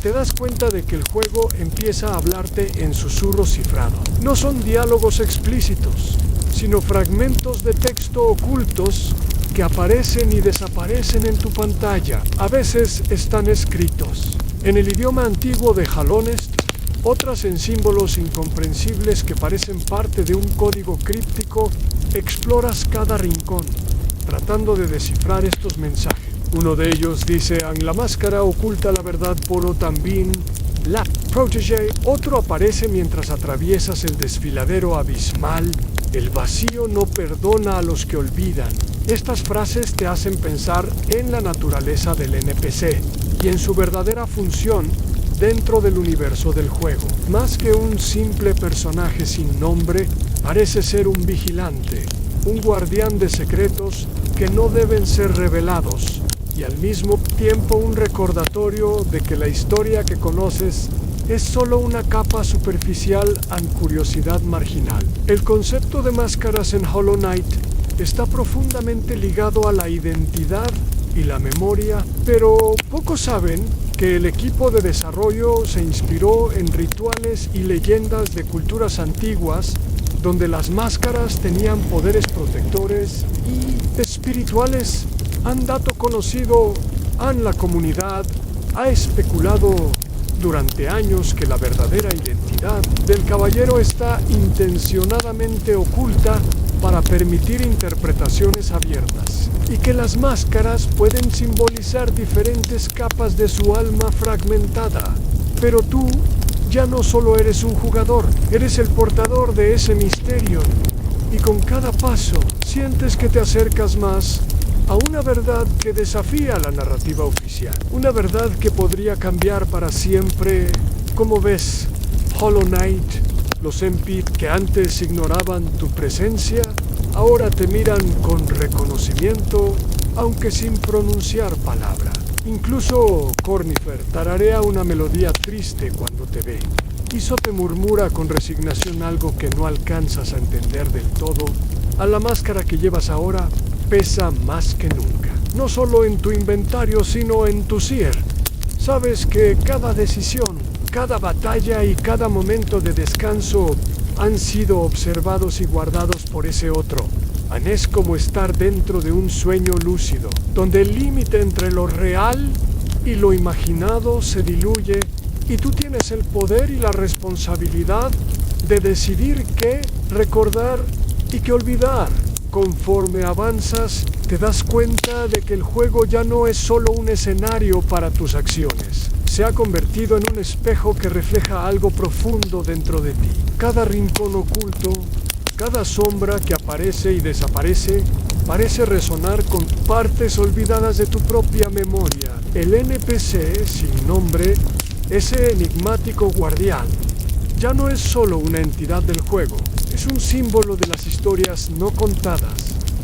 te das cuenta de que el juego empieza a hablarte en susurros cifrados. No son diálogos explícitos, sino fragmentos de texto ocultos que aparecen y desaparecen en tu pantalla. A veces están escritos en el idioma antiguo de Hollow Knight, otras en símbolos incomprensibles que parecen parte de un código críptico. Exploras cada rincón, tratando de descifrar estos mensajes. Uno de ellos dice: la máscara oculta la verdad por también la protege. Otro aparece mientras atraviesas el desfiladero abismal. El vacío no perdona a los que olvidan. Estas frases te hacen pensar en la naturaleza del NPC y en su verdadera función dentro del universo del juego. Más que un simple personaje sin nombre, parece ser un vigilante, un guardián de secretos que no deben ser revelados, y al mismo tiempo un recordatorio de que la historia que conoces es solo una capa superficial en curiosidad marginal. El concepto de máscaras en Hollow Knight está profundamente ligado a la identidad y la memoria, pero pocos saben que el equipo de desarrollo se inspiró en rituales y leyendas de culturas antiguas donde las máscaras tenían poderes protectores y espirituales. Han dato conocido en la comunidad ha especulado durante años que la verdadera identidad del caballero está intencionadamente oculta para permitir interpretaciones abiertas, y que las máscaras pueden simbolizar diferentes capas de su alma fragmentada. Pero tú ya no solo eres un jugador, eres el portador de ese misterio, y con cada paso sientes que te acercas más a una verdad que desafía la narrativa oficial, una verdad que podría cambiar para siempre. Como ves, Hollow Knight, los NPC que antes ignoraban tu presencia, ahora te miran con reconocimiento, aunque sin pronunciar palabra. Incluso Cornifer tararea una melodía triste cuando te ve. Iso te murmura con resignación algo que no alcanzas a entender del todo. A la máscara que llevas ahora pesa más que nunca, no solo en tu inventario, sino en tu ser. Sabes que cada decisión, cada batalla y cada momento de descanso han sido observados y guardados por ese otro. Es como estar dentro de un sueño lúcido, donde el límite entre lo real y lo imaginado se diluye, y tú tienes el poder y la responsabilidad de decidir qué recordar y qué olvidar. Conforme avanzas, te das cuenta de que el juego ya no es solo un escenario para tus acciones. Se ha convertido en un espejo que refleja algo profundo dentro de ti. Cada rincón oculto, cada sombra que aparece y desaparece, parece resonar con partes olvidadas de tu propia memoria. El NPC sin nombre, ese enigmático guardián, ya no es solo una entidad del juego. Es un símbolo de las historias no contadas,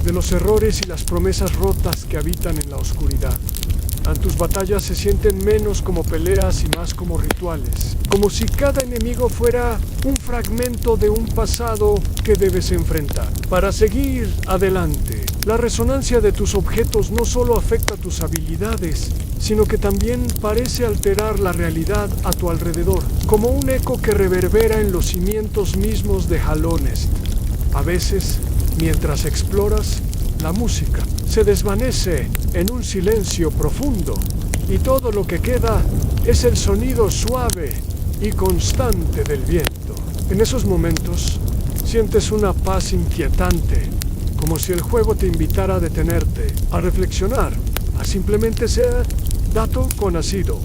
de los errores y las promesas rotas que habitan en la oscuridad. Tus batallas se sienten menos como peleas y más como rituales, como si cada enemigo fuera un fragmento de un pasado que debes enfrentar. Para seguir adelante, la resonancia de tus objetos no solo afecta tus habilidades, sino que también parece alterar la realidad a tu alrededor, como un eco que reverbera en los cimientos mismos de Hollow Knight. A veces, mientras exploras, la música se desvanece en un silencio profundo, y todo lo que queda es el sonido suave y constante del viento. En esos momentos, sientes una paz inquietante, como si el juego te invitara a detenerte, a reflexionar, a simplemente ser dato conocido.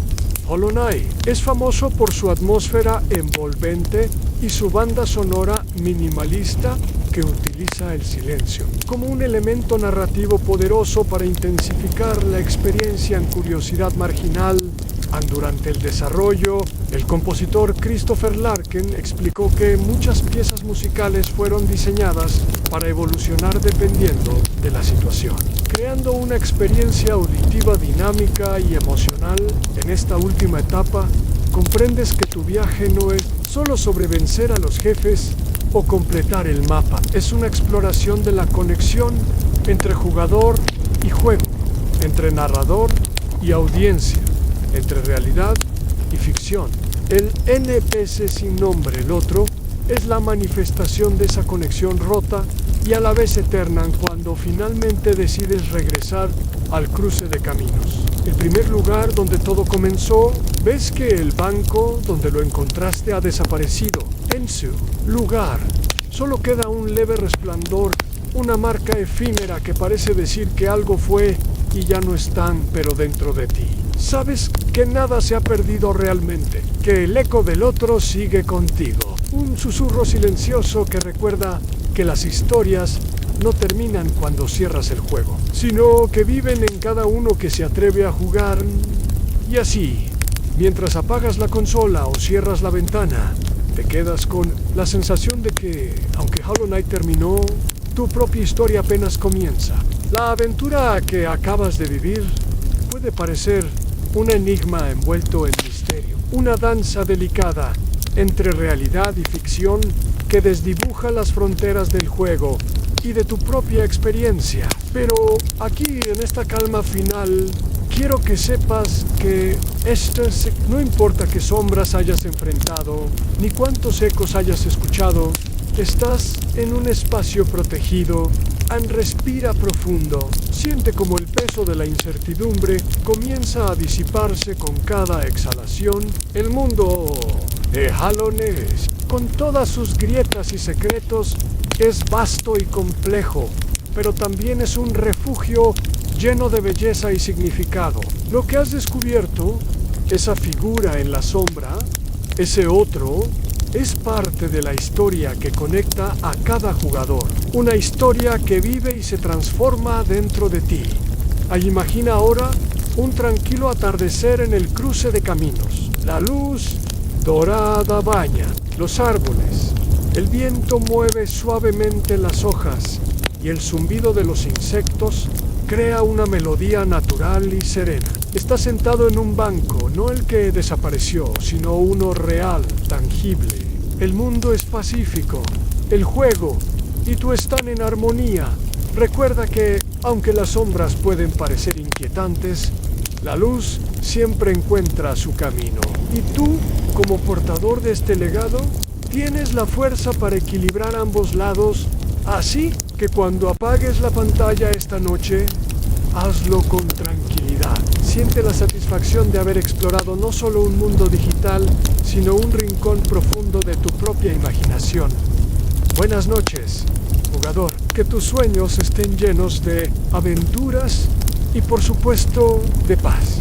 Hollow Knight es famoso por su atmósfera envolvente y su banda sonora minimalista que utiliza el silencio como un elemento narrativo poderoso para intensificar la experiencia en curiosidad marginal. Durante el desarrollo, el compositor Christopher Larkin explicó que muchas piezas musicales fueron diseñadas para evolucionar dependiendo de la situación, creando una experiencia auditiva dinámica y emocional. En esta última etapa, comprendes que tu viaje no es solo sobre vencer a los jefes o completar el mapa. Es una exploración de la conexión entre jugador y juego, entre narrador y audiencia, entre realidad y ficción. El NPC sin nombre, el otro, es la manifestación de esa conexión rota y a la vez eterna cuando finalmente decides regresar al cruce de caminos. El primer lugar donde todo comenzó, ves que el banco donde lo encontraste ha desaparecido. En su lugar, solo queda un leve resplandor, una marca efímera que parece decir que algo fue y ya no están, pero dentro de ti. Sabes que nada se ha perdido realmente, que el eco del otro sigue contigo. Un susurro silencioso que recuerda que las historias no terminan cuando cierras el juego, sino que viven en cada uno que se atreve a jugar. Y así, mientras apagas la consola o cierras la ventana, te quedas con la sensación de que, aunque Hollow Knight terminó, tu propia historia apenas comienza. La aventura que acabas de vivir puede parecer un enigma envuelto en misterio, una danza delicada entre realidad y ficción que desdibuja las fronteras del juego y de tu propia experiencia. Pero aquí, en esta calma final, quiero que sepas que no importa qué sombras hayas enfrentado, ni cuántos ecos hayas escuchado, estás en un espacio protegido. Respira profundo. Siente como el peso de la incertidumbre comienza a disiparse con cada exhalación. El mundo de Hallownest, con todas sus grietas y secretos, es vasto y complejo, pero también es un refugio lleno de belleza y significado. Lo que has descubierto, esa figura en la sombra, ese otro, es parte de la historia que conecta a cada jugador. Una historia que vive y se transforma dentro de ti. Imagina ahora un tranquilo atardecer en el cruce de caminos. La luz dorada baña los árboles. El viento mueve suavemente las hojas y el zumbido de los insectos crea una melodía natural y serena. Estás sentado en un banco, no el que desapareció, sino uno real, tangible. El mundo es pacífico, el juego y tú están en armonía. Recuerda que, aunque las sombras pueden parecer inquietantes, la luz siempre encuentra su camino. Y tú, como portador de este legado, tienes la fuerza para equilibrar ambos lados. Así que cuando apagues la pantalla esta noche, hazlo con tranquilidad. Siente la satisfacción de haber explorado no solo un mundo digital, sino un rincón profundo de tu propia imaginación. Buenas noches, jugador. Que tus sueños estén llenos de aventuras y, por supuesto, de paz.